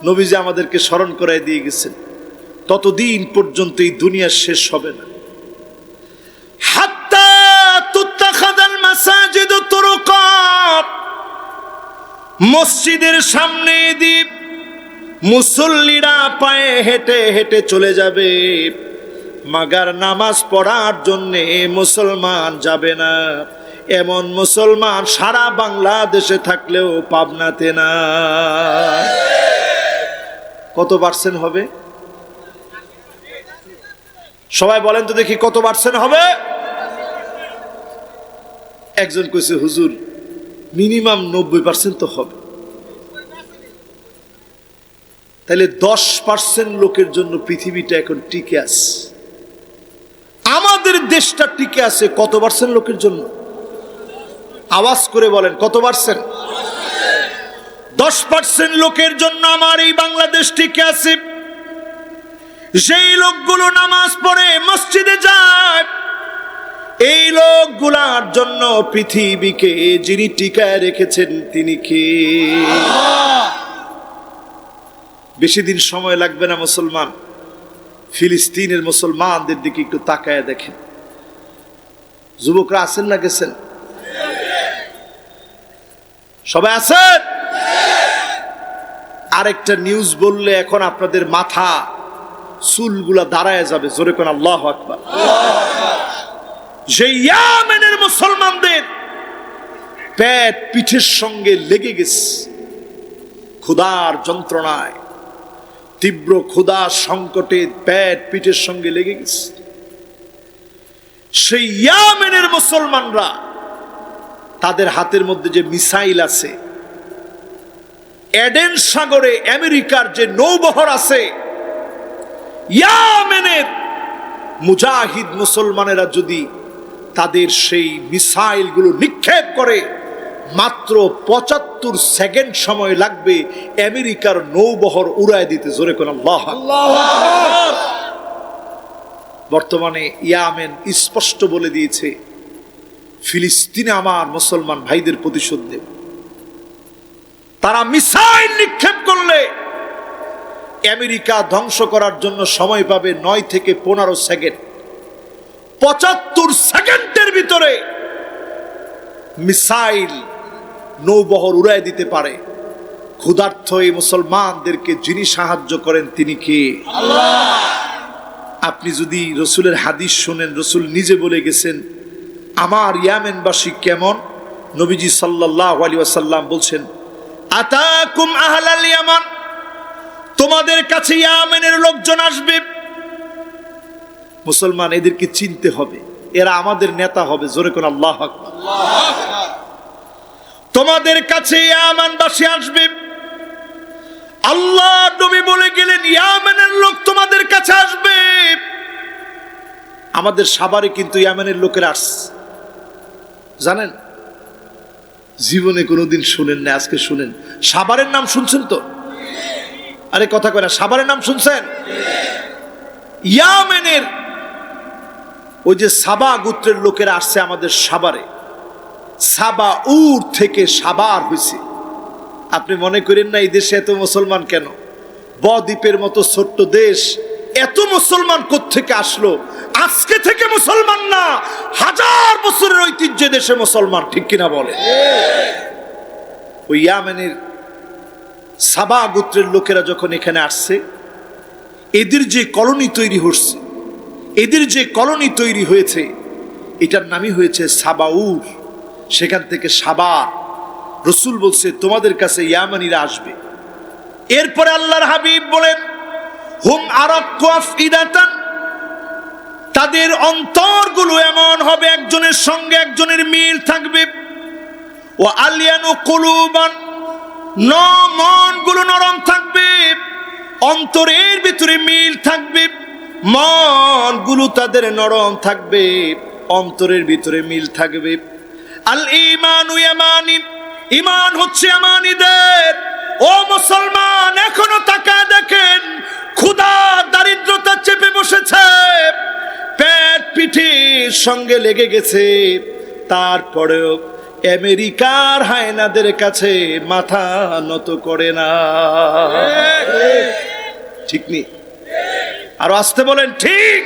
নবীজি আমাদেরকে স্মরণ করায় দিয়ে গেছেন, ততদিন পর্যন্ত এই দুনিয়া শেষ হবে না। হাত্তা তুত্তাখাযাল মাসাজিদু তুরুকাত, মসজিদের সামনে দিয়ে মুসল্লিরা পায়ে হেঁটে হেঁটে চলে যাবে, মাগার নামাজ পড়ার জন্যে মুসলমান যাবে না। এমন মুসলমান সারা বাংলাদেশে থাকলেও পাবনাতে না। কত পার্সেন্ট হবে? সবাই বলেন তো দেখি, কত পার্সেন্ট হবে? একজন কইছে, হুজুর মিনিমাম 90% তো হবে। তাহলে 10% লোকের জন্য পৃথিবীটা এখন টিকে আছে, আমাদের দেশটা টিকে আছে কত পার্সেন্ট লোকের জন্য? আওয়াজ করে বলেন, কত পার্সেন্ট? 10% লোকের জন্য আমার এই বাংলাদেশ টিকে আছে। যেই লোকগুলো নামাজ পড়ে মসজিদে যায়, এই লোকগুলার জন্য পৃথিবীকে যিনি টিকায় রেখেছেন তিনি কে? বেশি দিন সময় লাগবে না মুসলমান, ফিলিস্তিনের মুসলমানদের দিকে একটু তাকায় দেখেন। যুবকরা আছেন না গেছেন? সবাই আছেন? আরেকটা নিউজ বললে এখন আপনাদের মাথা চুলগুলা দাঁড়ায় যাবে, জোরে কোন আল্লাহু আকবার। যে ইয়েমেনের মুসলমানদের পেট পিঠের সঙ্গে লেগে গেছে ক্ষুধার যন্ত্রণায়, তীব্র ক্ষুধা সংকটে পেট পিঠের সঙ্গে লেগে গেছে। সেই ইয়েমেনের মুসলমানরা, তাদের হাতের মধ্যে যে মিসাইল আছে, এডেন সাগরে আমেরিকার যে নৌবহর আছে, ইয়েমেনের মুজাহিদ মুসলমানেরা যদি তাদের সেই মিসাইলগুলো নিক্ষেপ করে, মাত্র 75 সেকেন্ড সময় লাগবে আমেরিকার নৌবহর উড়ায় দিতে, জোরে কোন আল্লাহু আকবার। বর্তমানে ইয়েমেন স্পষ্ট বলে দিয়েছে, ফিলিস্তিনে আমার মুসলমান ভাইদের প্রতিশোধ দেব। তারা মিসাইল নিক্ষেপ করলে আমেরিকা ধ্বংস করার জন্য সময় পাবে 9 থেকে 15 সেকেন্ড। 75 সেকেন্ডের ভিতরে মিসাইল নৌবহর উড়ায় দিতে পারে। ক্ষুধার্ত এই মুসলমানদেরকে যিনি সাহায্য করেন তিনি কে? আল্লাহ। আপনি যদি রসুলের হাদিস শোনেন, রসুল নিজে বলে গেছেন আমার ইয়েমেনবাসী কেমন। নবীজি সাল্লাল্লাহু আলাইহি ওয়াসাল্লাম বলছেন, আতাকুম আহলাল ইয়ামান, তোমাদের কাছে ইয়ামেনের লোকজন আসবে। মুসলমান, এদেরকে চিনতে হবে, এরা আমাদের নেতা হবে। জোরে কোন আল্লাহু আকবার। তোমাদের কাছে ইয়ামানবাসী আসবে। আল্লাহ নবী বলে গেলেন ইয়ামেনের লোক তোমাদের কাছে আসবে। আমাদের সাভারে কিন্তু ইয়ামেনের লোকেরা আসছে, জানেন? জীবনে কোনোদিন শুনেন না, আজকে শুনেন। সাভারের নাম শুনছেন তো? আরে কথা কয় না, সাভারের নাম শুনছেন? ইয়ামেনের ওই যে সাবা গোত্রের লোকেরা আসছে আমাদের সাভারে। সাবা উর থেকে সাভার হয়েছে। আপনি মনে করেন না এই দেশে এত মুসলমান কেন? বদ্বীপের মতো ছোট্ট দেশ, এত মুসলমান কোত্থেকে আসলো? আজকে থেকে মুসলমান না, হাজার বছরের ঐতিহ্য দেশে মুসলমান, ঠিক কিনা বলে? ওই ইয়ামেনের সাবা গোত্রের লোকেরা যখন এখানে আসছে, এদের যে কলোনি তৈরি হচ্ছে, এদের যে কলোনি তৈরি হয়েছে, এটার নামই হয়েছে সাবাউর। সেখান থেকে সাবা। রসুল বলছে তোমাদের কাছে ইয়ামানিরা আসবে। এরপরে আল্লাহর হাবিব বলেন হুম আরাক্কু আফইদাতান, তাদের অন্তরগুলো এমন হবে একজনের সঙ্গে একজনের মিল থাকবে। ওয়া আলিয়ানু কুলুবান, মনগুলো নরম থাকবে, অন্তরের ভিতরে মিল থাকবে, মনগুলো তাদের নরম থাকবে, অন্তরের ভিতরে মিল থাকবে। আল ঈমানু ইয়ামানি, ঈমান হচ্ছে ইয়ামানীদের। ও মুসলমান, এখনো তাকায় দেখেন, ক্ষুধা দারিদ্রতা চেপে বসেছে, পেট পিঠের সঙ্গে লেগে গেছে, তারপরেও আমেরিকার হায়নাদের কাছে মাথা নত করে না। ঠিক নেই? আর আসতে বলেন ঠিক।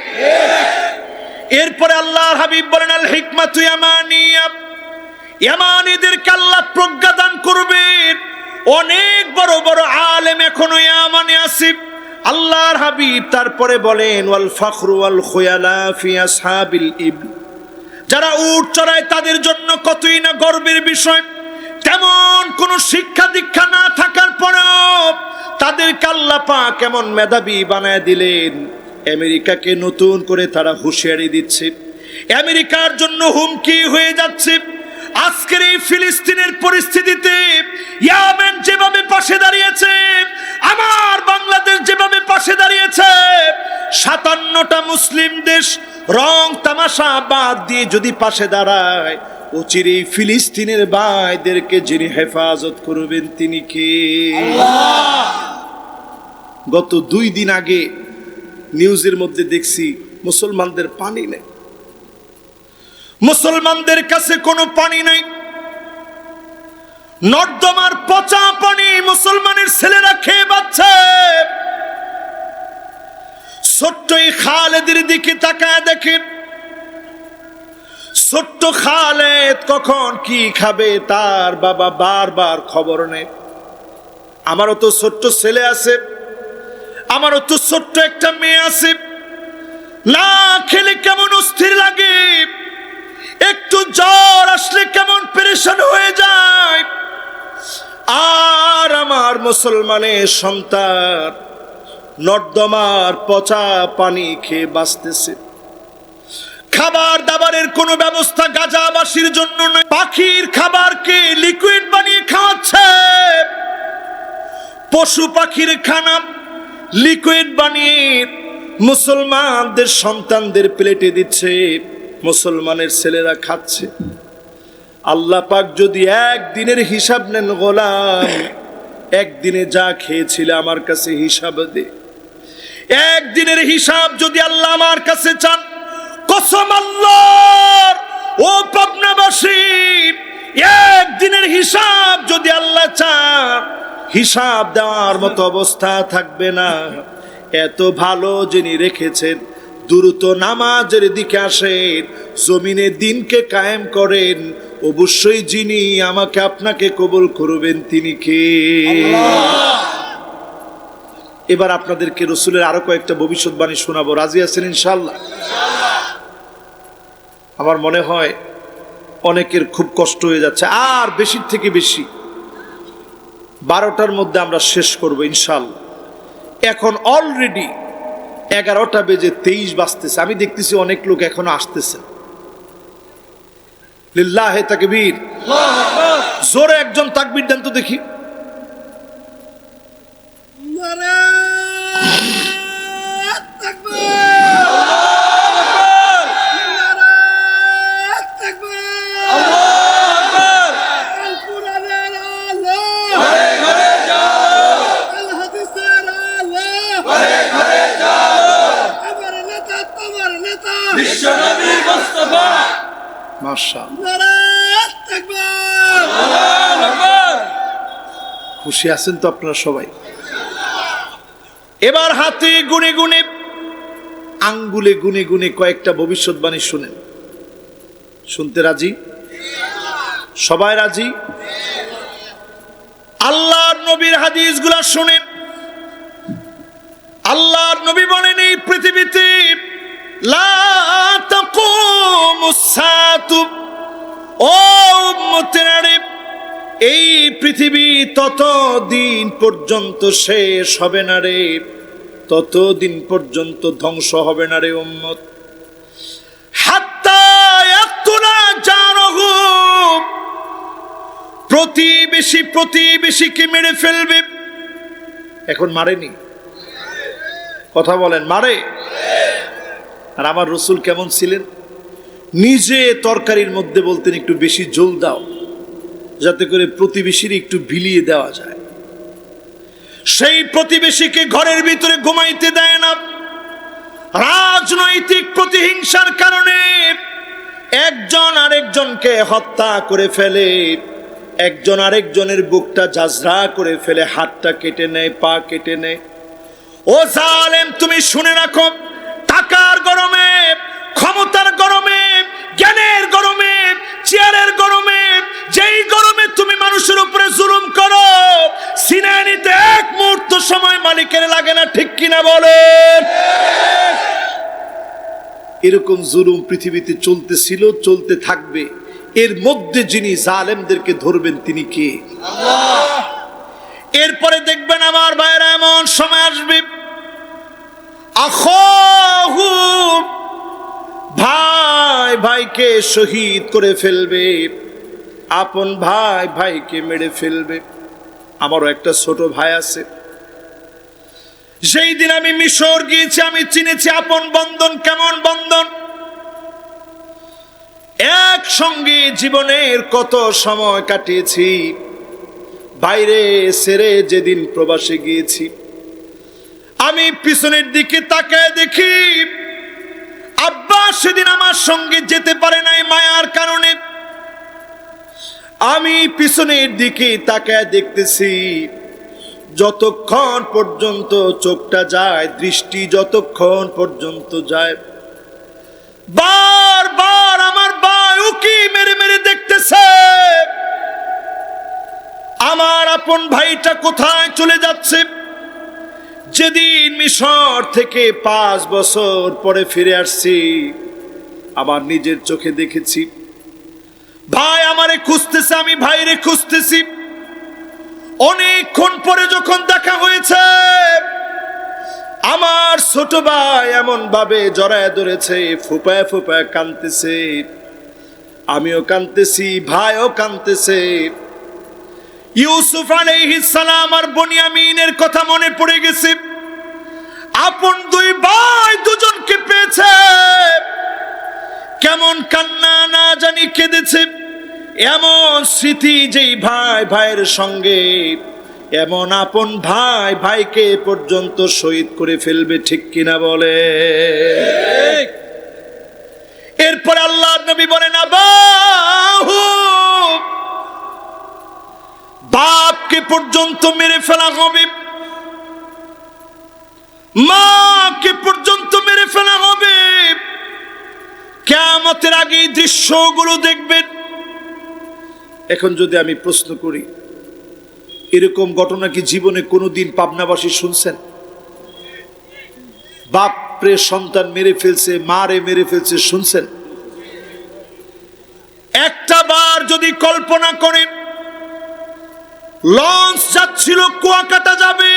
এরপরে আল্লাহর হাবিব বলেন আল হিকমাতু ইয়ামানিয়া, ইয়ামানীদেরকে আল্লাহ প্রজ্ঞা দান করবেন। অনেক বড় বড় আলেম এখনো ইয়ামানে আছে। আল্লাহর হাবিব তারপরে বলেন ওয়াল ফখরু ওয়াল খুয়ালা ফি আসহাবিল ইবল, যারা উট চড়ায় তাদের জন্য কতই না গর্বের বিষয়। তেমন কোন শিক্ষা দীক্ষা না থাকার পরেও তাদেরকে আল্লাহ পাক কেমন মেধাবী বানায় দিলেন। আমেরিকাকে নতুন করে তারা হুঁশিয়ারি দিচ্ছে, আমেরিকার জন্য হুমকি হয়ে যাচ্ছে। আজকের এই ফিলিস্তিনের পরিস্থিতিতে ইয়ামেন যেভাবে পাশে দাঁড়িয়েছে, আমার বাংলাদেশ যেভাবে পাশে দাঁড়িয়েছে, 57টা মুসলিম দেশ রং তামাশা বাদ দিয়ে যদি পাশে দাঁড়ায়, অচিরে ফিলিস্তিনের ভাইদেরকে যিনি হেফাজত করবেন তিনি কে? আল্লাহ। গত 2 দিন আগে নিউজের মধ্যে দেখছি মুসলমানদের পানি নেই, মুসলমানদের কাছে কোনো পানি নাই। নর্দমার পচা পানি মুসলমানের ছেলেরা খেয়ে বাঁচছে। ছোট্ট এই খালেদের দিকে তাকায় দেখেন, ছোট্ট খালেদ কখন কি খাবে তার বাবা বারবার খবর নেই। আমারও তো ছোট্ট ছেলে আছে, আমারও তো ছোট্ট একটা মেয়ে আছে, না খেলে কেমন অস্থির লাগে, একটু জ্বর আসলে কেমন পেরেশান হয়ে যায়। আর আমার মুসলমানের সন্তান নর্দমার পচা পানি খেয়ে বাঁচতেছে। খাবার দাবারের কোনো ব্যবস্থা গাজাবাসীর জন্য নয়, পাখির খাবারকে লিকুইড বানিয়ে খাওয়াচ্ছে, পশু পাখির খানা লিকুইড বানিয়ে মুসলমানদের সন্তানদের প্লেটে দিচ্ছে, মুসলমানের ছেলেরা খাচ্ছে। আল্লাহ পাক যদি একদিনের হিসাব নেন গোলাম, একদিনে যা খেয়েছিল আমার কাছে হিসাব দে। একদিনের হিসাব যদি আল্লাহ আমার কাছে চান, কসম আল্লাহর, ও পাবনাবাসী, একদিনের হিসাব যদি আল্লাহ চান, হিসাব দেওয়ার মতো অবস্থা থাকবে না। এত ভালো যিনি রেখেছেন, দ্রুত নামাজের দিকে আসেন, জমিনে দিনকে কায়েম করেন, অবশ্যই যিনি আমাকে আপনাকে কবুল করবেন তিনি কে? আল্লাহ। এবার আপনাদেরকে রসুলের আরো কয়েকটা ভবিষ্যৎবাণী শোনাবো, রাজি আছেন ইনশাআল্লাহ? আমার মনে হয় অনেকের খুব কষ্ট হয়ে যাচ্ছে, আর বেশির থেকে বেশি 12টার মধ্যে আমরা শেষ করব ইনশাআল্লাহ। এখন অলরেডি 11টা বেজে 23 বাজতেছে। আমি দেখতেছি অনেক লোক এখনো আসতেছে। লিল্লাহে তাকবীর, জোরে একজন তাকবীর দেন তো দেখি। খুশি আছেন তো আপনারা সবাই? এবার হাতে গুনে গুনে, আঙ্গুলে গুনে গুনে কয়েকটা ভবিষ্যৎবাণী শুনেন। শুনতে রাজি? সবাই রাজি? আল্লাহর নবীর হাদিসগুলো শুনেন। আল্লাহর নবী বলেন, এই পৃথিবীতে লা তাকুমুস সাআতু, ও উম্মতেরা রে, এই পৃথিবী ততদিন পর্যন্ত শেষ হবে না রে, ততদিন পর্যন্ত ধ্বংস হবে না রে উম্মত। হাত্তা ইয়াকতুলা জারহু, প্রতিবেশীকে মেরে ফেলবে। এখন মারেনি? কথা বলেন, মারে? আর আমার রসুল কেমন ছিলেন? নিজে তরকারির মধ্যে বলতেন একটু বেশি ঝোল দাও, যাতে করে প্রতিবেশীর একটু বিলিয়ে দেওয়া যায়। সেই প্রতিবেশীকে ঘরের ভিতরে ঘুমাইতে দেয় না। রাজনৈতিক প্রতিহিংসার কারণে একজন আরেকজনকে হত্যা করে ফেলে, একজন আরেকজনের বুকটা ঝাঁঝরা করে ফেলে, হাতটা কেটে নেয়, পা কেটে নেয়। ও জালেম, তুমি শুনে রাখো, টাকার গরমে, ক্ষমতার গরমে, জ্ঞানের গরমে, চেয়ারের গরমে, যেই গরমে তুমি মানুষের উপরে জুলুম করো, সিনায় নিতে এক মুহূর্ত সময় মালিকের লাগে না, ঠিক কিনা বলেন? এরকম জুলুম পৃথিবীতে চলতেছিল, চলতে থাকবে। এর মধ্যে যিনি জালেমদেরকে ধরবেন তিনি কে? আল্লাহ। এরপরে দেখবেন আমার ভাইরা, এমন সময় আসবে, আখাহু, ভাই ভাইকে শহীদ করে ফেলবে, আপন ভাই ভাইকে মেরে ফেলবে। আমারও একটা ছোট ভাই আছে। সেই দিন আমি মিশর গিয়েছি, আমি চিনেছি আপন বন্ধন কেমন বন্ধন। একসঙ্গে জীবনের কত সময় কাটিয়েছি। বাইরে ছেড়ে যেদিন প্রবাসে গিয়েছি, আমি পিছনের দিকে তাকায় দেখি আব্বা সেদিন আমার সঙ্গে যেতে পারে নাই মায়ার কারণে। আমি পিছনের দিকে তাকায় দেখতেছি, যতক্ষণ পর্যন্ত চোখটা যায়, দৃষ্টি যতক্ষণ পর্যন্ত যায়, বারবার আমার ভাই উকি মেরে মেরে দেখতেছে আমার আপন ভাইটা কোথায় চলে যাচ্ছে। যেদিন মিশর থেকে 5 বছর পরে ফিরে আসছি, আমার নিজের চোখে দেখেছি ভাই আমারে খুঁজতেছে, আমি ভাইরে খুঁজতেছি। অনেকক্ষণ পরে যখন দেখা হয়েছে, আমার ছোট ভাই এমন ভাবে জড়ায় ধরেছে, ফুপায় ফুপায় কাঁদতেছে, আমিও কাঁদতেছি, ভাইও কাঁদতেছে। ইউসুফ আলাইহিস সালাম আর বনিয়ামিনের কথা মনে পড়ে গেছে। আপন দুই ভাই দুজনকে পেয়েছে, কেমন কান্না না জানি কেঁদেছে। এমন স্মৃতি যেই ভাই ভাইয়ের সঙ্গে, এমন আপন ভাই ভাইকে পর্যন্ত শহীদ করে ফেলবে, ঠিক কিনা বলে? এরপরে আল্লাহর নবী বলেন, আবাহু, বাপকে পর্যন্ত মেরে ফেলা হবে, মাকে পর্যন্ত মেরে ফেলা হবে। কিয়ামতের আগে এই দৃশ্যগুলো দেখবেন। এখন যদি আমি প্রশ্ন করি, এরকম ঘটনা কি জীবনে কোনোদিন পাবনাবাসী শুনছেন? বাপরে সন্তান মেরে ফেলছে, মারে মেরে ফেলছে, শুনছেন? একটা বার যদি কল্পনা করেন, লঞ্চ যাচ্ছিল কুয়াকাটা যাবে,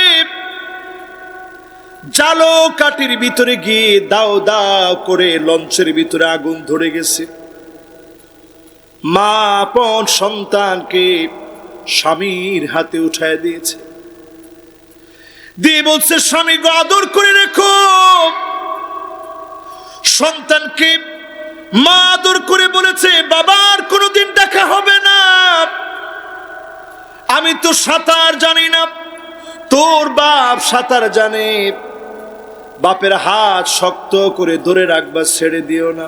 জালো কাঠির ভিতরে গিয়ে দাও দাও করে লঞ্চের ভিতরে আগুন ধরে গেছে। মা আপন সন্তানকে স্বামীর হাতে উঠায় দিয়েছে, দিয়ে বলছে স্বামী গো আদর করে রেখো। সন্তানকে মা আদর করে বলেছে বাবার কোনোদিন দেখা হবে না, আমি তো সাঁতার জানি না, তোর বাপ সাঁতার জানে, বাপের হাত শক্ত করে ধরে রাখবা, ছেড়ে দিও না।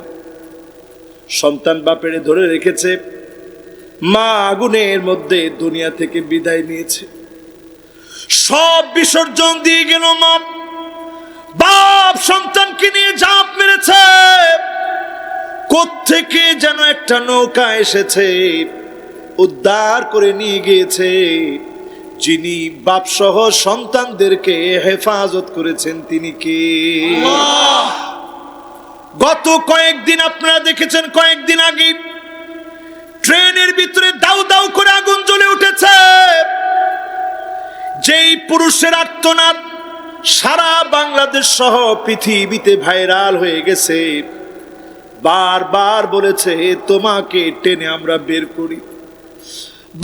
সন্তান বাপের ধরে রেখেছে, মা আগুনের মধ্যে দুনিয়া থেকে বিদায় নিয়েছে, সব বিসর্জন দিয়ে গেল মা। বাপ সন্তানকে নিয়ে ঝাঁপ মেরেছে, কোত্থেকে যেন একটা নৌকা এসেছে, উদ্ধার করে নিয়ে গিয়েছে। যিনি বাপ সহ সন্তানদেরকে হেফাজত করেছেন তিনি কে? গত কয়েকদিন আপনারা দেখেছেন, কয়েকদিন আগে ট্রেনের ভিতরে দাউ দাউ করে আগুন জ্বলে উঠেছে। যেই পুরুষের আর্তনাদ সারা বাংলাদেশ সহ পৃথিবীতে ভাইরাল হয়ে গেছে, বারবার বলেছে তোমাকে টেনে আমরা বের করি।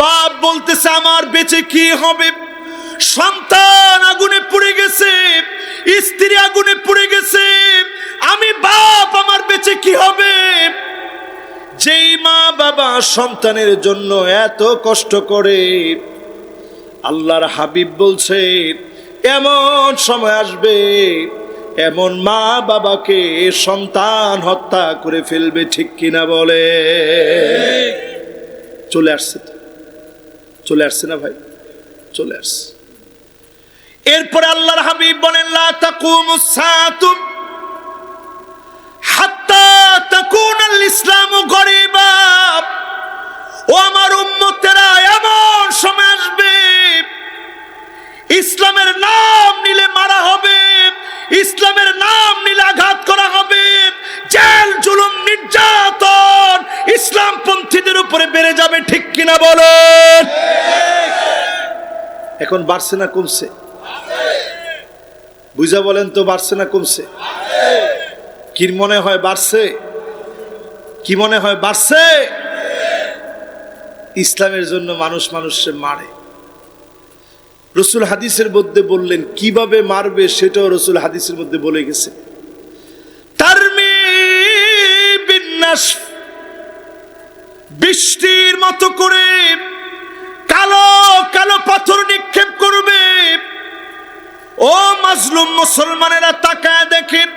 বাপ বলতেছে আমার বেঁচে কি হবে, সন্তান আগুনে পুড়ে গেছে, স্ত্রী আগুনে পুড়ে গেছে, আমি বাপ আমার বেঁচে কি হবে। যেই মা বাবা সন্তানের জন্য এত কষ্ট করে, আল্লাহর হাবিব বলছে এমন সময় আসবে, এমন মা বাবাকে সন্তান হত্যা করে ফেলবে, ঠিক কিনা বলে? চলে আসছে, চলে আসছে না ভাই, চলে আসছে। এরপরে আল্লাহর হাবিব বলেন লা তাকুমুস সাআতু হাত্তা তাকুনাল ইসলামু গরিবা। ও আমার উম্মতেরা, এমন সময় আসবে ইসলামের নাম নিলে মারা হবে, ইসলামের নাম নিলে আঘাত করা হবে, জেল জুলুম নির্যাতন ইসলামপন্থীদের উপরে বেড়ে যাবে, ঠিক কিনা বলেন? এখন বাড়ছে না কমছে? বুঝা বলেন তো, বাড়ছে না কমছে? কি মনে হয় বাড়ছে? কি মনে হয় বাড়ছে? ইসলামের জন্য মানুষ মানুষকে মারে। রসুল হাদিসের মধ্যে বললেন কিভাবে মারবে, সেটাও রসুল হাদিসের মধ্যে বলে গেছে। তারমি বিন্নাস, বৃষ্টির মতো করে কালো কালো পাথর নিক্ষেপ করবে। ও মাজলুম মুসলমানেরা তাকায় দেখেন,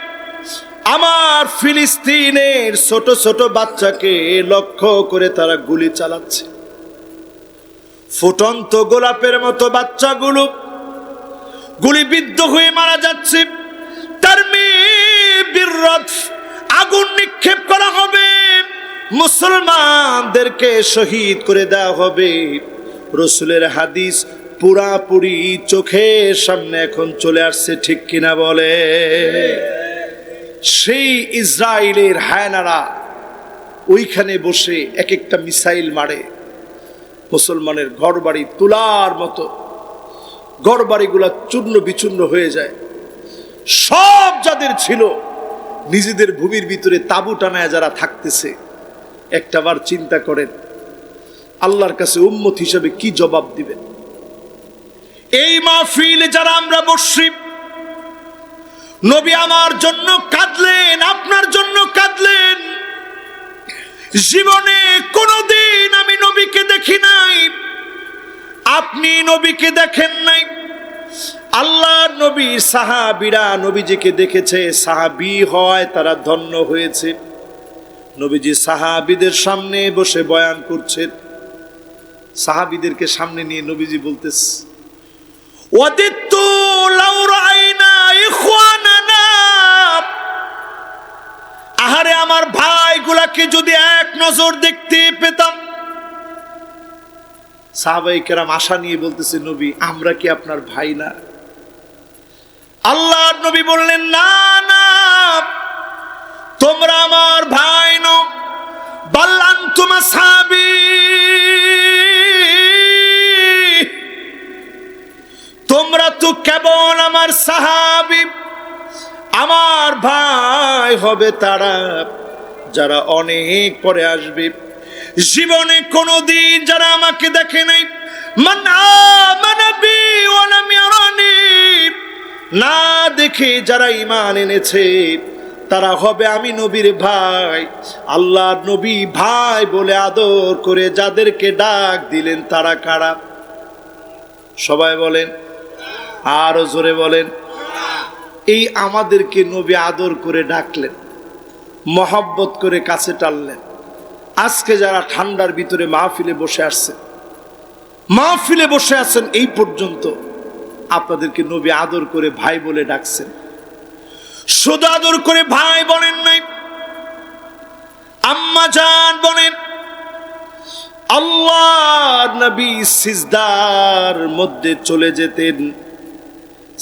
আমার ফিলিস্তিনের ছোট ছোট বাচ্চাকে লক্ষ্য করে তারা গুলি চালাচ্ছে। ফুটন্ত গোলাপের মতো বাচ্চাগুলো গুলিবিদ্ধ হয়ে মারা যাচ্ছে। তারমি বিররদ, আগুন নিক্ষেপ করা হবে, মুসলমানদেরকে শহীদ করে দেওয়া হবে। রসুলের হাদিস পুরাপুরি চোখের সামনে এখন চলে আসছে, ঠিক কিনা বলে? সেই ইসরায়েলের হায়নারা ওইখানে বসে এক একটা মিসাইল মারে, মুসলমানের ঘর বাড়ি তুলার মতো, ঘর বাড়িগুলা চূর্ণ বিচূর্ণ হয়ে যায়। সব যাদের ছিল নিজেদের ভূমির ভিতরে তাবু টানায় যারা থাকতেছে, একটাবার চিন্তা করেন আল্লাহর কাছে উম্মত হিসেবে কি জবাব দিবেন? এই মাহফিলে যারা আমরা বসছি, নবী আমার জন্য কাঁদলেন, আপনার জন্য কাঁদলেন। জীবনে কোনোদিন আমি নবীকে দেখি নাই, আপনি নবীকে দেখেন নাই। আল্লাহর নবী সাহাবীরা নবীজিকে দেখেছে, সাহাবী হয় তারা ধন্য হয়েছে। নবীজি সাহাবীদের সামনে বসে বয়ান করছেন, সাহাবীদেরকে সামনে নিয়ে নবীজি বলতেছে ওয়াদিতু লাউ রাআইনা ইখওয়ানানা, আহারে আমার ভাইগুলাকে যদি এক নজর দেখতে পেতাম। সাহাবায়ে কেরাম আশা নিয়ে বলতেছে নবী আমরা কি আপনার ভাই না? আল্লাহর নবী বললেন না না, তোমরা আমার ভাই নও, বাল আনতুম আসহাবী, তোমরা তো কেবল আমার সাহাবী, আমার ভাই হবে তারা যারা অনেক পরে আসবে। জীবনে কোনোদিন যারা আমাকে দেখে নাই, মান আমানা বি ওয়া লাম ইয়ারানি, না দেখে যারা ঈমান এনেছে তারা হবে আমি নবীর ভাই। আল্লাহর নবী ভাই বলে আদর করে যাদেরকে ডাক দিলেন তারা কারা? সবাই বলেন, আরো জোরে বলেন। এই আমাদেরকে নবী আদর করে ডাকলেন, মহব্বত করে কাছে টানলেন। আজকে যারা ঠান্ডার ভিতরে মাহফিলে বসে আসছেন, মাহফিলে বসে আছেন, এই পর্যন্ত আপনাদেরকে নবী আদর করে ভাই বলে ডাকছেন। শুধু আদর করে ভাই বলেন নাই, আম্মা জান বলেন। আল্লাহর নবী সিজদার মধ্যে চলে যেতেন।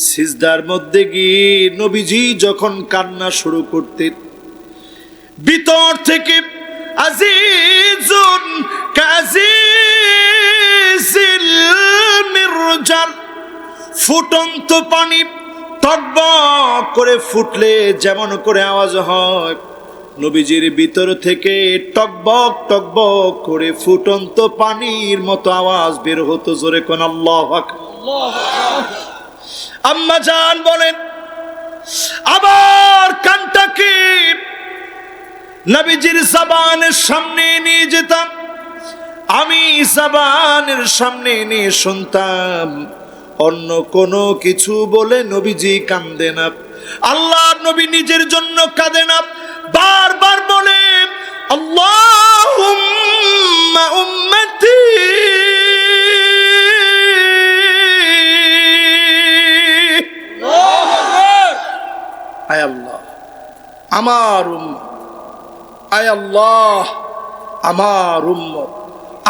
সিজদার মধ্যে গিয়ে নবীজি যখন কান্না শুরু করতেন, ভিতর থেকে আজিজুন কাজিজিল মিরজাল, ফুটন্ত পানি টকবক করে ফুটলে যেমন করে আওয়াজ হয়, নবীজির ভিতর থেকে টকবক টকবক করে ফুটন্ত পানির মতো আওয়াজ বের হতো। জোরে কোন আল্লাহু আকবার। আম্মা জান বলেন, আবার কানটাকে নবীজির জবানের সামনে নিয়ে যেতাম, আমি জবানের সামনে নিয়ে শুনতাম। অন্য কোনো কিছু বলে নবীজি কাঁদে না, আল্লাহর নবী নিজের জন্য কাঁদে না, বারবার বলে আল্লাহুম্মা উম্মতি, আয় আল্লাহ আমার উম্মত, আয় আল্লাহ আমার উম্মত,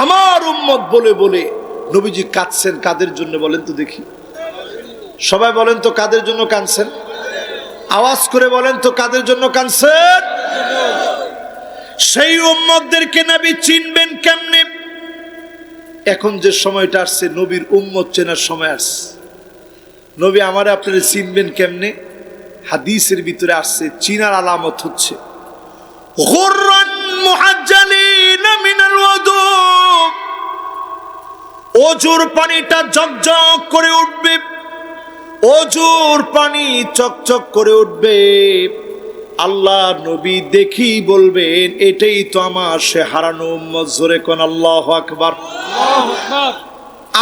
আমার উম্মত বলে বলে নবীজি কাঁদছেন। কাদের জন্য বলেন তো দেখি? সবাই বলেন তো কাদের জন্য কাঁদছেন? আওয়াজ করে বলেন তো কাদের জন্য কাঁদছেন? সেই উম্মতদেরকে নবী চিনবেন কেমনে? এখন যে সময়টা আসছে, নবীর উম্মত চেনার সময় আসছে। নবী আমারে আপনারা চিনবেন কেমনে? হাদিসের ভিতরে আসছে চিনার আলামত হচ্ছে গুররান মুহাজ্জালিনা মিনাল ওযু, ওজুর পানিটা ঝকঝক করে উঠবে, ওজুর পানি চকচক করে উঠবে। আল্লাহ নবী দেখি বলবেন এটাই তো আমার সে হারানো উম্মত। জোরে কোন আল্লাহু আকবার।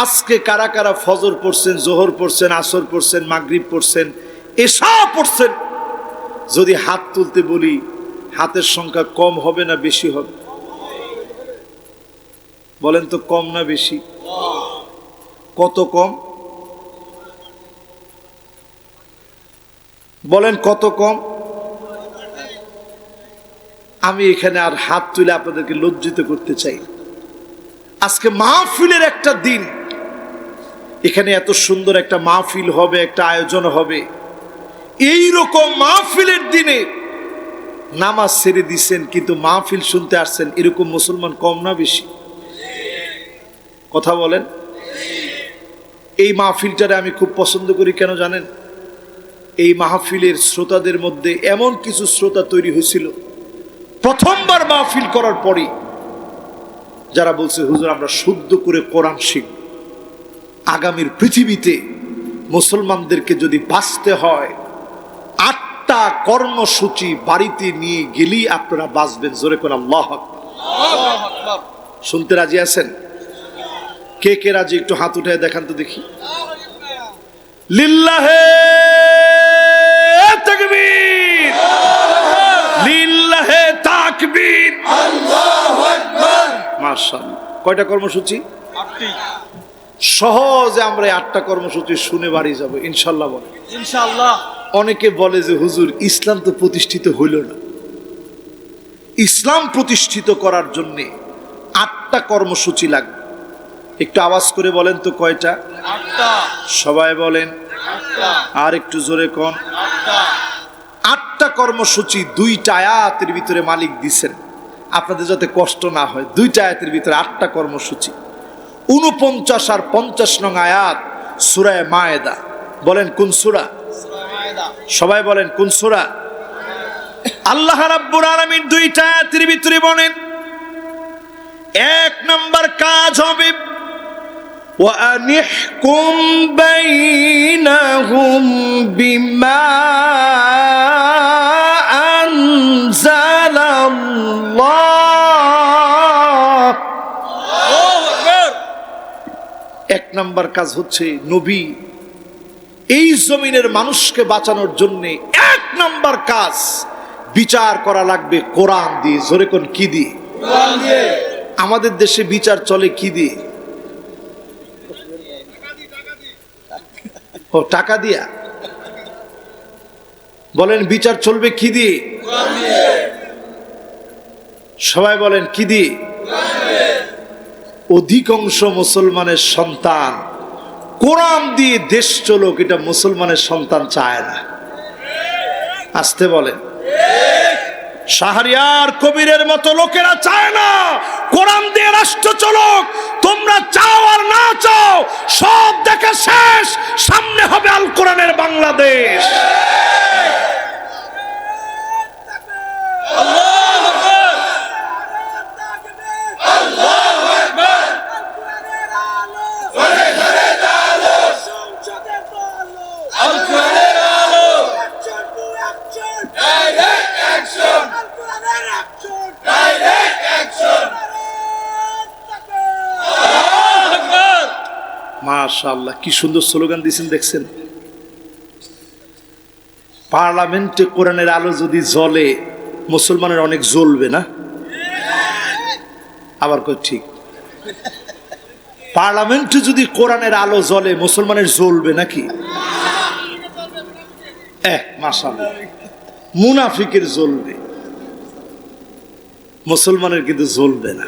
আজকে কারা কারা ফজর পড়ছেন, জোহর পড়ছেন, আসর পড়ছেন, মাগরিব পড়ছেন, এশা পড়ছেন? যদি হাত তুলতে বলি হাতের সংখ্যা কম হবে না বেশি হবে? বলেন তো কম না বেশি? কত কম? বলেন কত কম? আমি এখানে আর হাত তুলে আপনাদেরকে লজ্জিত করতে চাই। আজকে মাহফিলের একটা দিন, এখানে এত সুন্দর একটা মাহফিল হবে, একটা আয়োজন হবে। এই রকম মাহফিলের দিনে নামাজ ছেড়ে দিচ্ছেন কিন্তু মাহফিল শুনতে আসছেন, এরকম মুসলমান কম না বেশি? কথা বলেন। এই মাহফিলটারে আমি খুব পছন্দ করি, কেন জানেন? এই মাহফিলের শ্রোতাদের মধ্যে এমন কিছু শ্রোতা তৈরি হয়েছিল প্রথমবার মাহফিল করার পরই, যারা বলছে হুজুর আমরা শুদ্ধ করে কোরআন শিখব। আগামীর পৃথিবীতে মুসলমানদেরকে যদি বাঁচতে হয় 8টা কর্মসূচি বাড়িতে নিয়ে গেলেই আপনারা বাঁচবেন। জোরে করে আল্লাহু আকবার। শুনতে রাজি আছেন? কে কে রাজি? একটু হাত উঠায় দেখান তো দেখি। লিল্লাহে তাকবীর, লিল্লাহে তাকবীর, আল্লাহু আকবার। মাশাআল্লাহ। কয়টা কর্মসূচি? 8টি। সহজে আমরা 8টা কর্মসূচি শুনে বাড়ি যাব ইনশাআল্লাহ। বলে ইনশাআল্লাহ। অনেকে বলে যে হুজুর ইসলাম তো প্রতিষ্ঠিত হইল না। ইসলাম প্রতিষ্ঠিত করার জন্য 8টা কর্মসূচি লাগবে। একটু আওয়াজ করে বলেন তো কয়টা? 8টা। সবাই বলেন 8টা। আর একটু জোরে কোন? 8টা। 8টা কর্মসূচি 2টা আয়াতের ভিতরে মালিক দিবেন, আপনাদের যাতে কষ্ট না হয়। 2টা আয়াতের ভিতরে 8টা কর্মসূচি। 49 আর 50 নং আয়াত সূরা মায়েদা। বলেন কোন সূরা? সবাই বলেন কোন সূরা? আল্লাহ রাব্বুল আলামিন দুইটা আয়াতের ভিতরে বলেন, এক নাম্বার কাজ হবে ওয়া আনিহকুম বাইনাহুম বিমা আনজালাল্লাহ। এক নাম্বার কাজ হচ্ছে নবী এই জমিনের মানুষকে বাঁচানোর জন্য এক নাম্বার কাজ বিচার করা লাগবে কোরআন দিয়ে। জোরে কোন কি দিয়ে? কোরআন দিয়ে। আমাদের দেশে বিচার চলে কি দিয়ে? ও টাকা দিয়া। বলেন বিচার চলবে কি দিয়ে? কোরআন দিয়ে। সবাই বলেন কি দিয়ে? কোরআন দিয়ে। অধিকাংশ মুসলমানের সন্তান কোরআন দিয়ে দেশ চলুক এটা মুসলমানের সন্তান চায় না। আসতে বলেন। শাহরিয়ার কবিরের মতো লোকেরা চায় না কোরআন দিয়ে রাষ্ট্র চলুক। তোমরা চাও আর না চাও সব দেখা শেষ, সামনে হবে আল কোরআনের বাংলাদেশ। মাশাআল্লাহ, কি সুন্দর স্লোগান দিয়েছেন দেখছেন। পার্লামেন্টে কোরআনের আলো যদি জ্বলে মুসলমানের অনেক জ্বলবে না? আবার কই ঠিক? পার্লামেন্টে যদি কোরআনের আলো জ্বলে মুসলমানের জ্বলবে নাকি? মাশাআল্লাহ, মুনাফিকের জ্বলবে, মুসলমানের কিন্তু জ্বলবে না।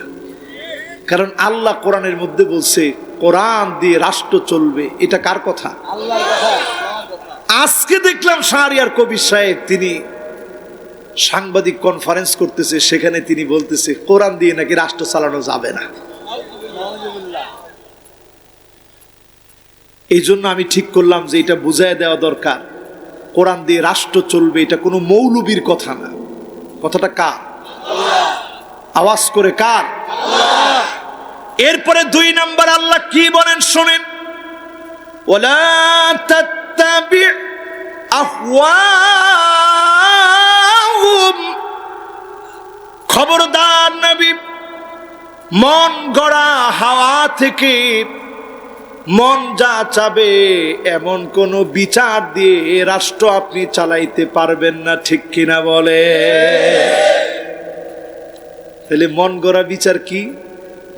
কারণ আল্লাহ কোরআনের মধ্যে বলছে কোরআন দিয়ে রাষ্ট্র চলবে। এটা কার কথা? আল্লাহর কথা। আজকে দেখলাম শাহরিয়ার কবির সাহেব তিনি সাংবাদিক কনফারেন্স করতেছে, সেখানে তিনি বলতেছে কোরআন দিয়ে নাকি রাষ্ট্র চালানো যাবে না। এই জন্য আমি ঠিক করলাম যে এটা বুঝায় দেওয়া দরকার, কোরআন দিয়ে রাষ্ট্র চলবে এটা কোনো মৌলবীর কথা না। কথাটা কার? আওয়াজ করে কার? এরপরে দুই নাম্বার আল্লাহ কি বলেন শোনেন, ওয়ালা তাত্তাবি আহওয়াহুম। খবরদার নবী, মন গড়া হাওয়া থেকে মন যা চাবে এমন কোন বিচার দিয়ে রাষ্ট্র আপনি চালাইতে পারবেন না। ঠিক কিনা বলে? তাহলে মন গড়া বিচার কি?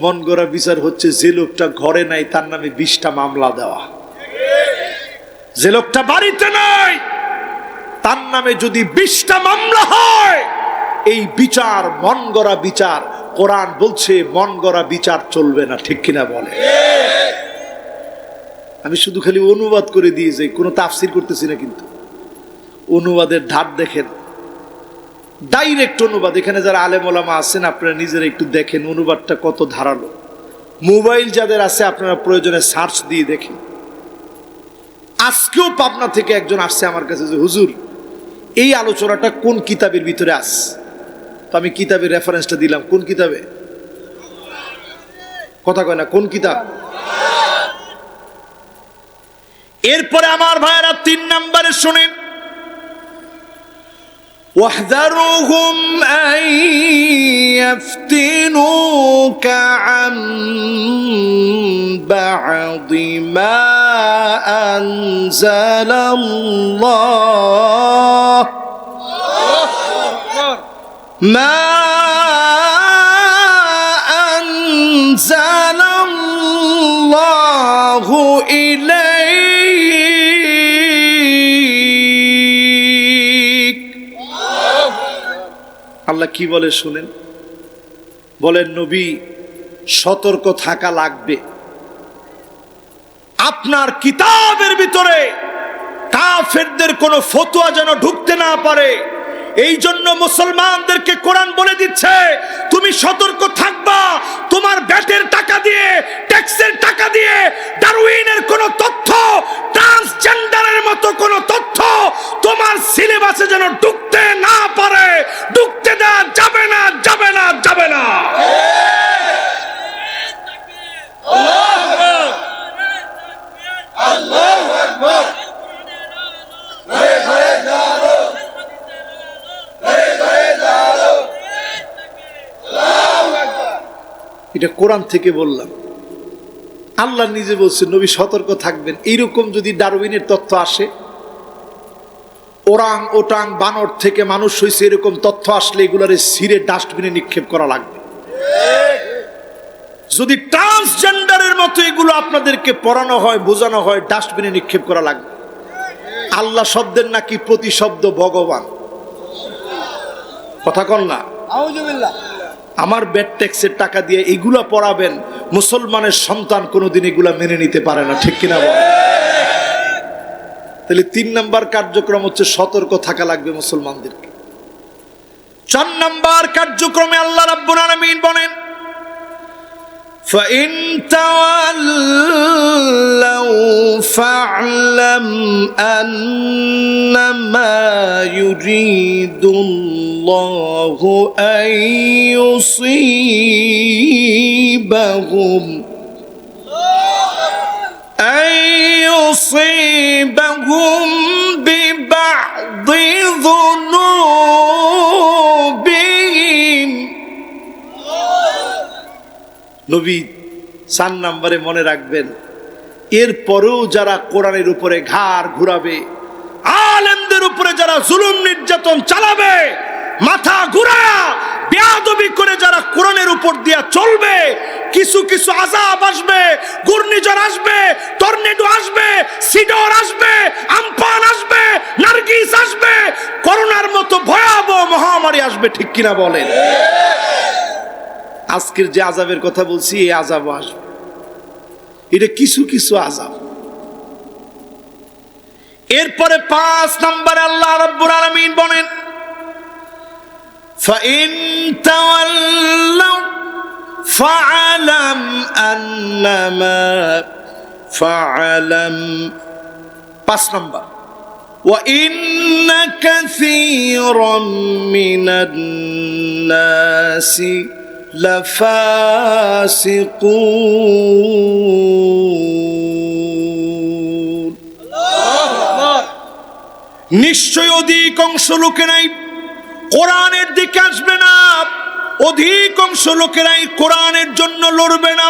মন গড়া বিচার হচ্ছে যে লোকটা ঘরে নাই তার নামে 20টা মামলা দেওয়া, যে লোকটা বাড়িতে নাই তার নামে যদি 20টা মামলা হয়, এই বিচার মন গড়া বিচার। কোরআন বলছে মন গড়া বিচার চলবে না। ঠিক কিনা বলে? আমি শুধু খালি অনুবাদ করে দিয়ে যাই, কোনো তাফসির করতেছি না, কিন্তু অনুবাদের ধার দেখেন, ডাইরেক্ট অনুবাদ। এখানে যারা আলেম ওলামা আছেন আপনারা নিজেরা একটু দেখেন অনুবাদটা কত ধারালো। মোবাইল যাদের আছে আপনারা প্রয়োজনে সার্চ দিয়ে দেখেন। আজকেও পাবনা থেকে একজন আসছে আমার কাছে যে হুজুর এই আলোচনাটা কোন কিতাবের ভিতরে আছে? তো আমি কিতাবের রেফারেন্সটা দিলাম। কোন কিতাবে? কথা কয় না, কোন কিতাব? এরপরে আমার ভাইয়েরা 3 নম্বরে শুনেন, واحذرهم أن يفتنوك عن بعض ما أنزل الله ما أنزل الله إليك। আল্লাহ কি বলে শুনেন, বলেন নবী সতর্ক থাকা লাগবে। আপনার কিতাবের ভিতরে কাফেরদের কোনো ফতোয়া যেন ঢুকতে না পারে, এই জন্য মুসলমানদেরকে কোরআন বলে দিচ্ছে, তুমি সতর্ক থাকবা। তোমার ব্যাটের টাকা দিয়ে, ট্যাক্সের টাকা দিয়ে ডারউইনের কোন তথ্য, ট্রান্সজেন্ডারের মতো কোন তথ্য তোমার সিলেবাসে যেন ঢুকতে না পারে। ঢুকতে দেওয়া যাবে না, যাবে না, যাবে না। আল্লাহু আকবার। এটা কোরআন থেকে বললাম। আল্লাহ নিজে বলছেন নবী সতর্ক থাকবেন। এইরকম যদি ডারউইনের তথ্য আসে, ওরাং ওটাং বানর থেকে মানুষ হয়েছে, এরকম তথ্য আসলে এগুলারে ছিঁড়ে ডাস্টবিনে নিক্ষেপ করা লাগবে। যদি ট্রান্সজেন্ডারের মতো এগুলো আপনাদেরকে পড়ানো হয়, বোঝানো হয়, ডাস্টবিনে নিক্ষেপ করা লাগবে। আল্লাহ শব্দের নাকি প্রতি শব্দ ভগবান। কথা কন না? আউযুবিল্লাহ। আমার ব্যাট ট্যাক্সের টাকা দিয়ে এগুলা পড়াবেন, মুসলমানের সন্তান কোনোদিন এগুলা মেনে নিতে পারে না, ঠিক কিনা বল? তাহলে 3 নাম্বার কার্যক্রম হচ্ছে সতর্ক থাকা লাগবে মুসলমানদেরকে। 4 নাম্বার কার্যক্রমে আল্লাহ রাব্বুল আলামিন বলেন, فَإِن تَوَلَّوْا فَاعْلَمْ أَنَّمَا يُرِيدُ اللَّهُ أَن يُصِيبَهُم بِبَعْضِ ذُنُوبِهِمْ। নবী 4 নম্বরে মনে রাখবেন, এরপরেও যারা কোরআনের উপরে ঘাড় ঘুরাবে, আলেমদের উপরে যারা জুলুম নির্যাতন চালাবে, মাথা ঘুরায়া বেয়াদবি করে যারা কোরআনের উপর দিয়া চলবে, কিছু কিছু আযাব আসবে, ঘূর্ণিঝড় আসবে, টর্নেডো আসবে, সিডর আসবে, আমফান আসবে, নার্গিস আসবে, করোনার মতো ভয়াবহ মহামারী আসবে, ঠিক কিনা বলেন? আজকের যে আযাবের কথা বলছি, এই আযাব আসবে। এটা কিছু কিছু আযাব। এরপরে 5 নম্বরে আল্লাহ রাব্বুল আলামিন বলেন, فَإِن تَوَلَّوْا فَاعْلَمْ أَنَّمَا 5 নম্বর وَإِنَّ كَثِيرًا مِنَ النَّاسِ لَفَاسِقُونَ। নিশ্চয় অধিকাংশ লোকেরাই কোরআনের দিকে আসবে না, অধিকাংশ লোকেরাই কোরআনের জন্য লড়বে না,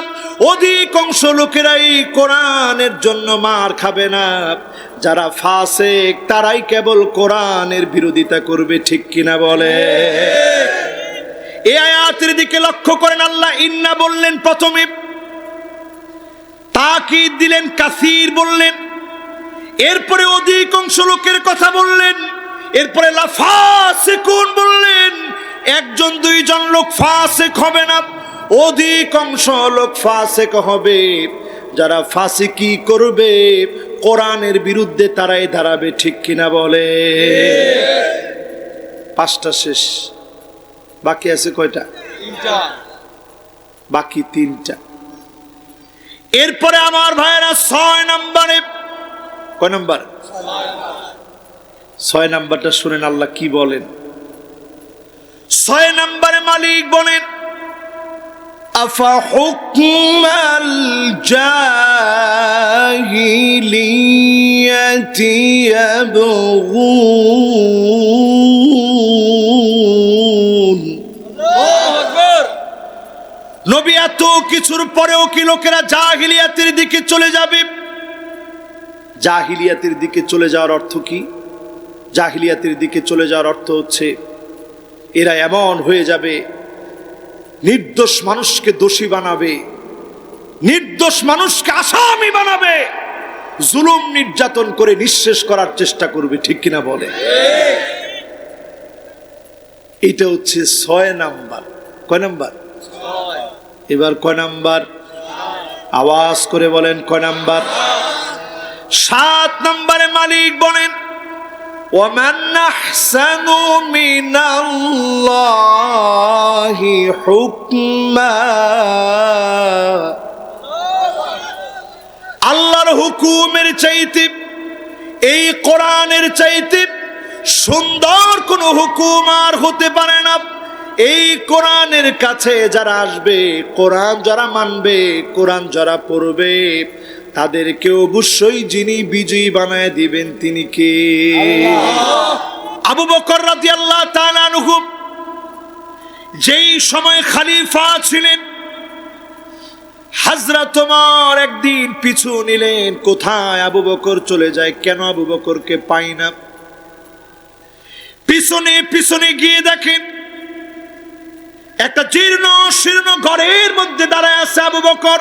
অধিকাংশ লোকেরাই কোরআনের জন্য মার খাবে না। যারা ফাসিক তারাই কেবল কোরআনের বিরোধিতা করবে, ঠিক কিনা বলে? এই আয়াতের দিকে লক্ষ্য করেন, আল্লাহ ইন্না বললেন প্রথমে, তাকিদ দিলেন, কাসীর বললেন, এরপরে অধিকাংশ লোকের কথা বললেন, এরপরে লাফাসিকুন বললেন। একজন দুইজন লোক ফাসিক হবে না, অধিকাংশ লোক ফাসিক হবে। যারা ফাসিকি করবে, কোরআনের বিরুদ্ধে তারাই দাঁড়াবে, ঠিক কিনা বলে? 5টা শেষ, বাকি আছে কয়টা? 3টা। বাকি 3টা। এরপরে আমার ভাইয়েরা 6 নম্বরে, কয় নম্বর? 6 নম্বরটা শুনেন আল্লাহ কি বলেন। 6 নম্বরে মালিক বলেন, আফা হুকমাল জাহিলিয়াতি ইয়াবগুন। নবী এত কিছুর পরেও কি লোকেরা জাহিলিয়াতের দিকে চলে যাবে? জাহিলিয়াতের দিকে চলে যাওয়ার অর্থ কি? জাহিলিয়াতের দিকে চলে যাওয়ার অর্থ হচ্ছে এরা এমন হয়ে যাবে, নির্দোষ মানুষকে দোষী বানাবে, নির্দোষ মানুষকে আসামি বানাবে, জুলুম নির্যাতন করে নিঃশেষ করার চেষ্টা করবে, ঠিক কিনা বলে? এটা হচ্ছে 6 নাম্বার। কয় নাম্বার? এবার কয় নাম্বার? আওয়াজ করে বলেন, কয় নাম্বার? 7 নম্বরে মালিক বলেন, ومن أحسن من الله حكما আল্লাহর হুকুমের চাইতে এই কোরআনের চাইতে সুন্দর কোন হুকুম আর হতে পারে না। এই কোরআনের কাছে যারা আসবে, কোরআন যারা মানবে, কোরআন যারা পড়বে, তাদেরকে অবশ্যই যিনি বিজয়ী বানায় দিবেন তিনি কে? আবু বকর রাদিয়াল্লাহু তাআলা আনহু যেই সময় খলিফা ছিলেন, হযরত ওমর একদিন পিছু নিলেন, কোথায় আবু বকর চলে যায়, কেন আবু বকরকে পাই না। পিছনে পিছনে গিয়ে দেখেন একটা জীর্ণ শীর্ণ ঘরের মধ্যে দাঁড়ায় আছে আবু বকর।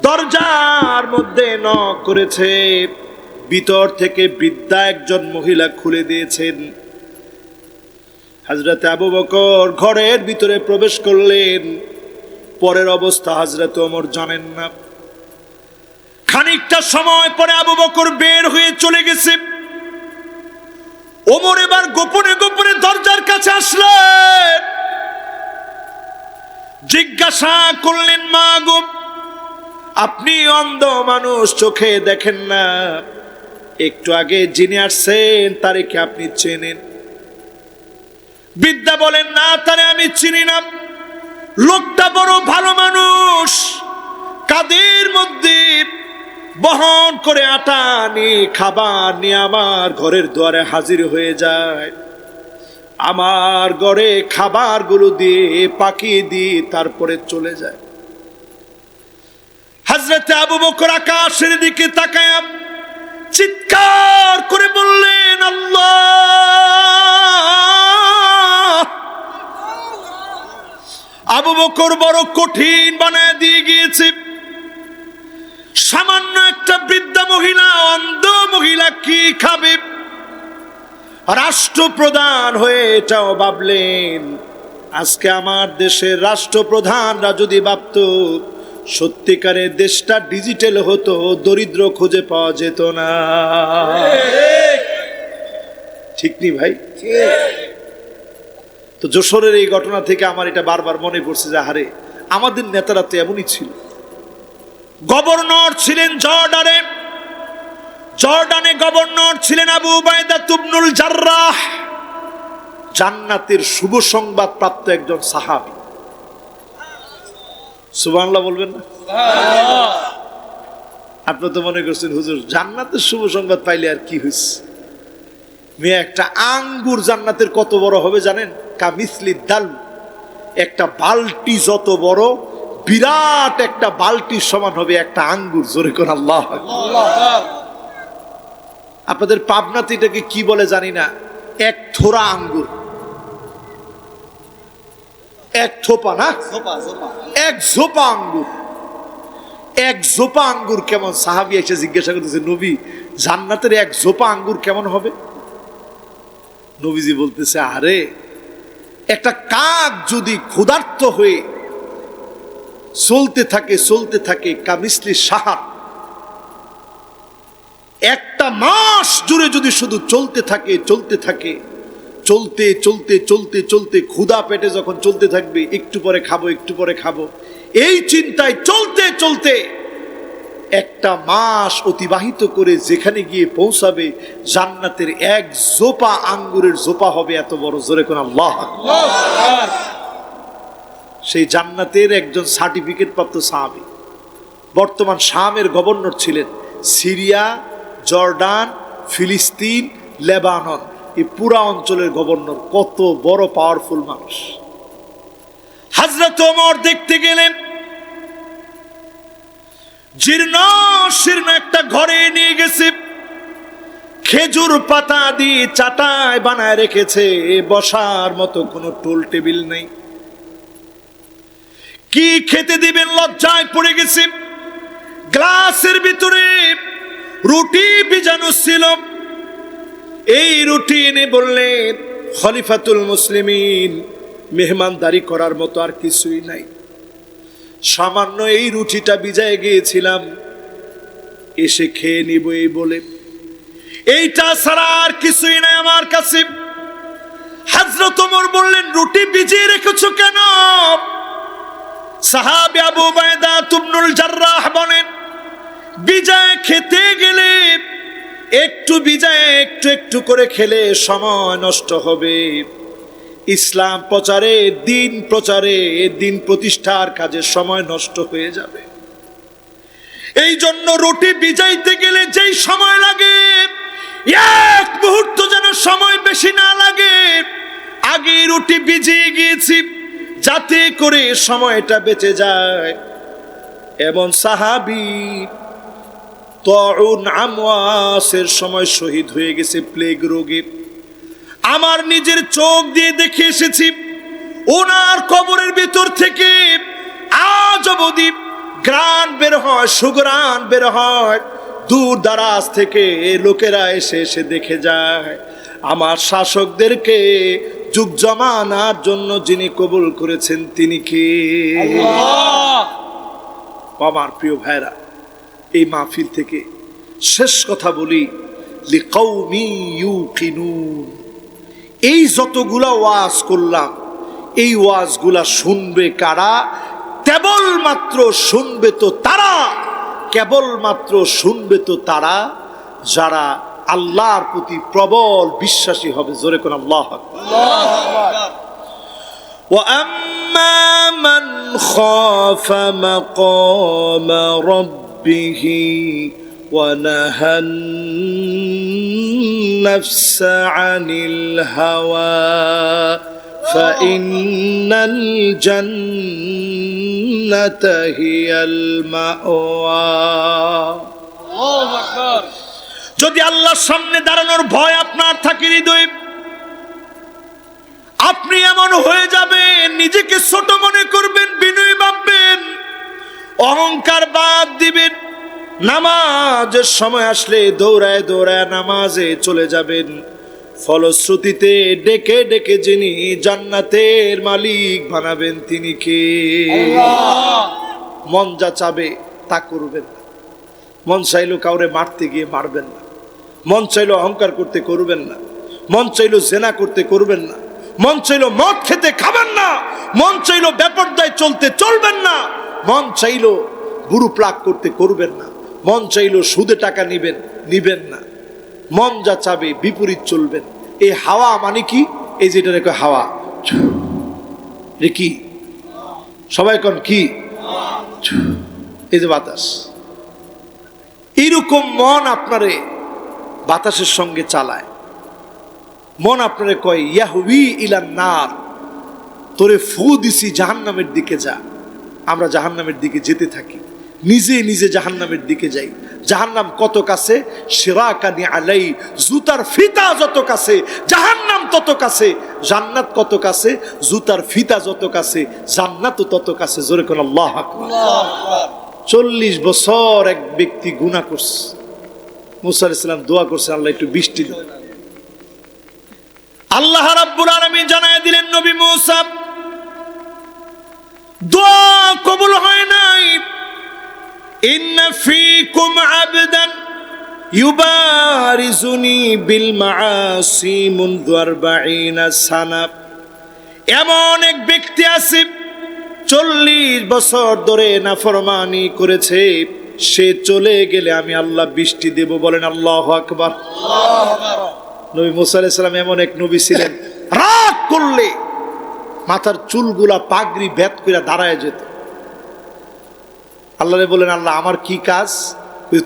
দরজার মধ্যে নক করেছে, ভিতর থেকে বৃদ্ধা একজন মহিলা খুলে দিয়েছেন। হযরত আবু বকর ঘরের ভিতরে প্রবেশ করলেন, পরের অবস্থা হযরত ওমর জানেন না। খানিকটা সময় পরে আবু বকর বের হয়ে চলে গেছে। ওমর এবার গোপনে গোপনে দরজার কাছে আসলেন, জিজ্ঞাসা করলেন, মা গো, আপনি অন্ধ মানুষ, চোখে দেখেন না, একটু আগে যিনি আসছেন তারে কি আপনি চেনেন? বিদ্যা বলেন, না, তারে আমি চিনি না। লোকটা বড় ভালো মানুষ, কাদের মধ্যে বহন করে আটা নিয়ে খাবার নিয়ে আমার ঘরের দুয়ারে হাজির হয়ে যায়, আমার ঘরে খাবারগুলো দিয়ে পাকিয়ে দিয়ে তারপরে চলে যায়। হযরত আবু বকর আকাশের দিকে তাকায় চিৎকার করে বললেন, আল্লাহ! আবু বকর বড় কঠিন বানায় দিয়ে গিয়েছে। সামান্য একটা বৃদ্ধা মহিলা, অন্ধ মহিলা কি খাবে? রাষ্ট্রপ্রধান হয়ে এটাও ভাবলেন, আজকে আমার দেশের রাষ্ট্রপ্রধানরা যদি ভাবত সত্যিকারের দেশটা ডিজিটাল হতো, দরিদ্র খুঁজে পাওয়া যেত না। ঠিক নি ভাই? তো যশোরের এই ঘটনা থেকে আমার এটা বারবার মনে পড়ছে যে আরে আমাদের নেতারা তো এমনই ছিল। গভর্নর ছিলেন জর্ডানে, জর্ডানে গভর্নর ছিলেন আবু উবাইদা ইবনুল জাররাহ, জান্নাতের শুভ সংবাদ প্রাপ্ত একজন সাহাবী। সুবহানাল্লাহ বলবেন না? আপনি তো মনে করছেন হুজুর জান্নাতের শুভ সংবাদ পাইলে আর কি হইছে? মেয়ে, একটা আঙ্গুর জান্নাতের কত বড় হবে জানেন? কামিসলি দাল, একটা বালতি যত বড়, বিরাট একটা বালতির সমান হবে একটা আঙ্গুর। জোরে করে আল্লাহ আকবার। আপনাদের পাবনাতে এটাকে কি বলে জানি না, এক থোড়া আঙ্গুর, এক থোপা না, এক ঝোপা আঙ্গুর। এক ঝোপা আঙ্গুর কেমন? সাহাবী এসে জিজ্ঞাসা করতেছে, নবী, জান্নাতের এক ঝোপা আঙ্গুর কেমন হবে? নবীজি বলতেছে, আরে একটা কাক যদি ক্ষুধার্ত হয়ে চলতে থাকে কামিসলি সাহার, একটা মাস জুড়ে যদি শুধু চলতে থাকে চলতে ক্ষুধা পেটে যখন চলতে থাকবে, একটু পরে খাবো, এই চিন্তায় চলতে একটা মাস অতিবাহিত করে যেখানে গিয়ে পৌঁছাবে, জান্নাতের এক জোপা আঙ্গুরের জোপা হবে এত বড়। জোরে কোন আল্লাহ আকবার। সেই জান্নাতের একজন সার্টিফিকেট প্রাপ্ত সাহাবী, বর্তমান শামের গভর্নর ছিলেন। সিরিয়া, জর্ডান, ফিলিস্তিন, লেবানন, এই পুরা অঞ্চলের গভর্নর। কত বড় পাওয়ারফুল মানুষ। হযরত ওমর দেখতে গেলেন, জীর্ণ শীর্ণ একটা ঘরে নিয়ে গেছে, খেজুর পাতা দিয়ে চাটাই বানায় রেখেছে, বসার মতো কোনো টোল টেবিল নেই। কি খেতে দিবেন লজ্জায় পড়ে গেছে। গ্লাসের ভিতরে রুটি ভিজানো ছিল, এই রুটি এনে বললেন, খলিফাতুল মুসলিমিন, মেহমানদারি করার মতো আর কিছুই নাই, সামান্য এই রুটিটা ভিজায় গিয়েছিলাম, এসে খেয়ে নিব এই বলে এইটা ছাড়া আর কিছুই নাই আমার কাছে। হযরত ওমর বললেন, রুটি ভিজিয়ে রেখেছো কেন? সাহাবী আবু উবাইদা ইবনুল জাররাহ বলেন, ভিজায় খেতে গেলে একটু ভিজায় একটু একটু করে খেলে সময় নষ্ট হবে। ইসলাম প্রচারে, দিন প্রচারে, দিন প্রতিষ্ঠার কাজে সময় নষ্ট হয়ে যাবে। এই জন্য রুটি ভিজাইতে গেলে যেই সময় লাগে, এক মুহূর্ত যেন সময় বেশি না লাগে, আগে রুটি ভিজিয়ে গিয়েছি যাতে করে সময়টা বেঁচে যায়। এমন সাহাবী তাউন আমওয়াসের সময় শহীদ হয়ে গেছে প্লেগ রোগে। আমার নিজের চোখ দিয়ে দেখে এসেছি, ওনার কবরের ভিতর থেকে আজ অবধি ঘ্রাণ বের হয়, সুঘ্রাণ বের হয়। দূর দারাজ থেকে লোকেরা এসে এসে দেখে যায় আমার শাসকদেরকে যুগ জমানার জন্য যিনি কবুল করেছেন তিনি কে? আমার প্রিয় ভাইরা, এই মাহফিল থেকে শেষ কথা বলি, লিকাউমি ইউকিনুন। এই যতগুলা ওয়াজ করলাম, এই ওয়াজগুলা শুনবে কারা? কেবলমাত্র শুনবে তো তারা, কেবলমাত্র শুনবে তো তারা যারা আল্লাহর প্রতি প্রবল বিশ্বাসী হবে। জোরে কোন আল্লাহু আকবার। وَأَمَّا مَنْ خَافَ مَقَامَ رَبِّهِ وَنَهَى النَّفْسَ عَنِ الْهَوَى فَإِنَّ الْجَنَّةَ هِيَ الْمَأْوَى। যদি আল্লাহর সামনে দাঁড়ানোর ভয় আপনার থাকে হৃদয়ে, আপনি এমন হয়ে যাবেন, নিজেকে ছোট মনে করবেন, বিনয়ী ভাববেন, অহংকার বাদ দিবেন। নামাজের সময় আসলে দৌড়ায় দৌড়ায় নামাজে চলে যাবেন। ফলশ্রুতিতে ডেকে ডেকে যিনি জান্নাতের মালিক বানাবেন তিনি কে? মন যা চাবে তা করবেন না। মন চাইলো কাউরে মারতে গিয়ে মারবেন না। মন চাইলো অহংকার করতে করবেন না। মন চাইলো জেনা করতে করবেন না। মন চাইলো মদ খেতে খাবেন না। মন চাইলো বেপরদায় চলতে চলবেন না। মন চাইলো বুড়ু প্লাক করতে করবেন না। মন চাইলো সুদে টাকা নিবেন না। মন যা চাবে বিপরীত চলবেন। এই হাওয়া মানে কি? এই যেটা রেখে হাওয়া, রে কি সবাই কোন কি? এই যে বাতাস, এইরকম মন আপনারে বাতাসের সঙ্গে চালায়। মন আপনারে কয় ইয়াহবি ইলান নার, তোরে ফু দিছি জাহান্নামের দিকে যা। আমরা জাহান্নামের দিকে যেতে থাকি, নিজে নিজে জাহান্নামের দিকে যাই। জাহান্নাম কত কাছে? শিরাকানি আলাই, জুতার ফিতা যত কাছে জাহান্নাম তত কাছে। জান্নাত কত কাছে? জুতার ফিতা যত কাছে জান্নাত তত কাছে। জোরে কোন আল্লাহু আকবার। 40 বছর এক ব্যক্তি গুনাহ করছে। মুসা আলাইহিস সালাম দোয়া করছে, আল্লাহ একটু বৃষ্টি দাও। আল্লাহ রাব্বুল আলামিন জানায় দিলেন, নবী মুসা দোয়া কবুল হয় নাই। ইন্না ফীকুম আবদান ইউবারিজুনি বিল মাআসি মুনযু 40 সানা। এমন এক ব্যক্তি আছে 40 বছর ধরে নাফরমানি করেছে, সে চলে গেলে আমি আল্লাহ বৃষ্টি দেব। বলেন আল্লাহু আকবার। নবী মুসা আলাইহিস সালাম এমন এক নবী ছিলেন, রাগ করলে মাথার চুলগুলা পাগড়ি ভেদ করে দাঁড়ায় যেত। আল্লাহরে বলেন, আল্লাহ আমার কি কাজ?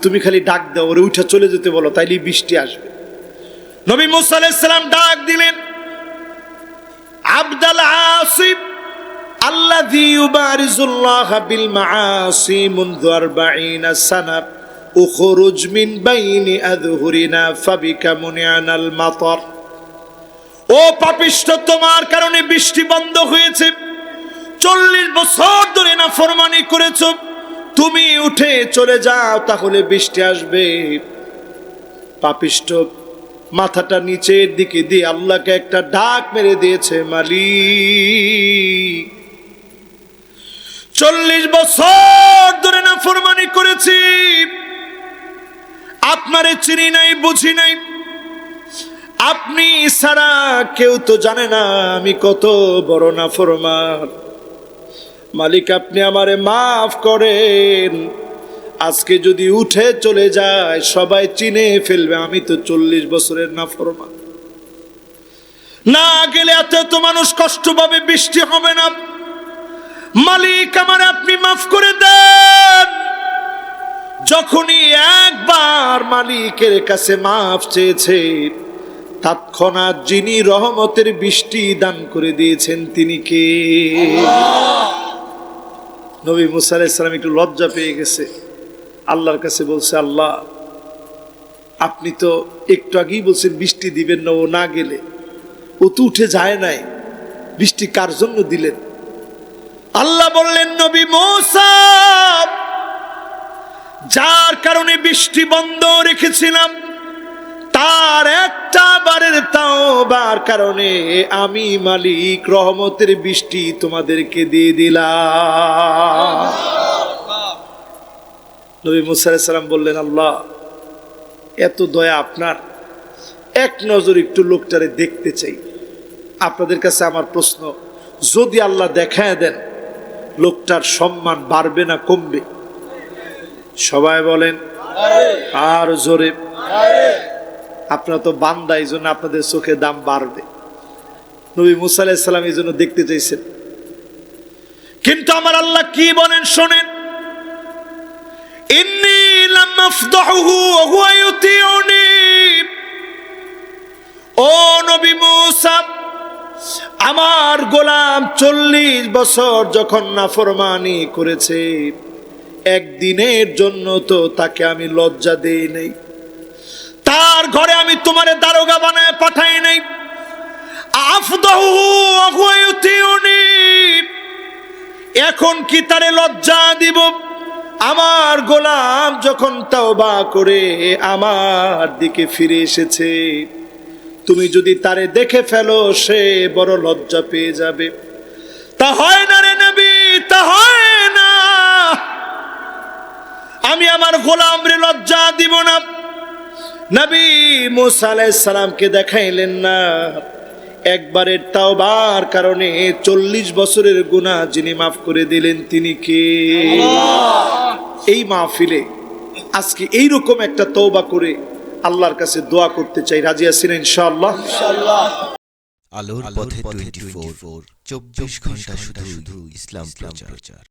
তুমি খালি ডাক দাও, ওরে উঠে চলে যেতে বলো, তাইলে বৃষ্টি আসবে। নবী মুসা আলাইহিস সালাম ডাক দিলেন, আব্দুল আসিব আল্লাযী ইউবারিজুল্লাহ বিল মাআসি মুনযু 40 সানা উখরুজ মিন বাইনি আযহুরিনা ফাবিকা মুনিআনাল মাতার। ও পাপিষ্ঠ, তোমার কারণে বৃষ্টি বন্ধ হয়েছে। 40 বছর ধরে নাফরমানি করেছো, তুমি উঠে চলে যাও, তাহলে বৃষ্টি আসবে। পাপিষ্ঠ মাথাটা নিচের দিকে দিয়ে আল্লাহকে একটা ডাক মেরে দিয়েছে, মালিক 40 বছর ধরে নাফরমানি করেছি, আপনারে চিনি নাই বুঝি নাই, আপনি ছাড়া কেউ তো জানে না আমি কত বড় নাফরমান। মালিক আপনি আমারে মাফ করেন। আজকে যদি উঠে চলে যায় সবাই চিনে ফেলবে আমি তো 40 বছরের নাফরমান। না গেলে এত মানুষ কষ্ট পাবে, বৃষ্টি হবে না। মালিক আমারে আপনি মাফ করে দেন। যখনই একবার মালিকের কাছে মাফ চেয়েছে, তৎক্ষণাৎ যিনি রহমতের বৃষ্টি দান করে দিয়েছেন তিনি কে? নবী মুসা আলাইহিস সালাম একটু লজ্জা পেয়ে গেছে, আল্লাহর কাছে বলছে, আল্লাহ আপনি তো একটু আগেই বলছেন বৃষ্টি দিবেন না, ও না গেলে, ও তো উঠে যায় নাই, বৃষ্টি কার জন্য দিলেন? আল্লাহ বললেন, নবী মুসা, যার কারণে বৃষ্টি বন্ধ রেখেছিলাম তার একটা বারের তাওবার কারণে আমি মালিক রহমতের বৃষ্টি তোমাদেরকে দিয়ে দিলাম। নবী মুসা আলাইহিস সালাম বললেন, আল্লাহ এত দয়া আপনার, এক নজর একটু লোকটারে দেখতে চাই। আপনাদের কাছে আমার প্রশ্ন, যদি আল্লাহ দেখায় দেন লোকটার সম্মান বাড়বে না কমবে? সবাই বলেন আর জোরে। আপনারা তো বান্দা, এই জন্য আপনাদের চোখে দাম বাড়বে। নবী মুসা আলাইহিস সালাম এই জন্য দেখতে চাইছেন। কিন্তু আমার আল্লাহ কি বলেন শোনেন, ইন্নী লাম আফদাহুহু ওয়া হুয়া ইউতিউনি। ও নবী মুসা, আমার গোলাম 40 বছর যখন নাফরমানি করেছে, একদিনের জন্য তো তাকে আমি লজ্জা দেই নাই, তার ঘরে আমি তোমারে দারোগা বানায় পাঠাই নাই। আফদাহুহু ওয়া হুয়া ইউতিউনি, এখন কি তারে লজ্জা দিব? আমার গোলাম যখন তওবা করে আমার দিকে ফিরে এসেছে, তুমি যদি তারে দেখে ফেলো সে বড় লজ্জা পেয়ে যাবে। তা হয় না রে নবী, তা হয় না। আমি আমার গোলামরে লজ্জা দিব না। নবী মুসা আলাইহিস সালামকে দেখাইলেন না, একবারের তাওবার কারণে 40 বছরের গুনাহ যিনি মাফ করে দিলেন তিনি কে? এই মাহফিলে আজকে এইরকম একটা তওবা করে আল্লাহর কাছে দোয়া করতে চাই। রাজি আছেন ইনশাআল্লাহ? আলোর পথে 24 24 ঘন্টা শুধু ইসলাম প্রচার।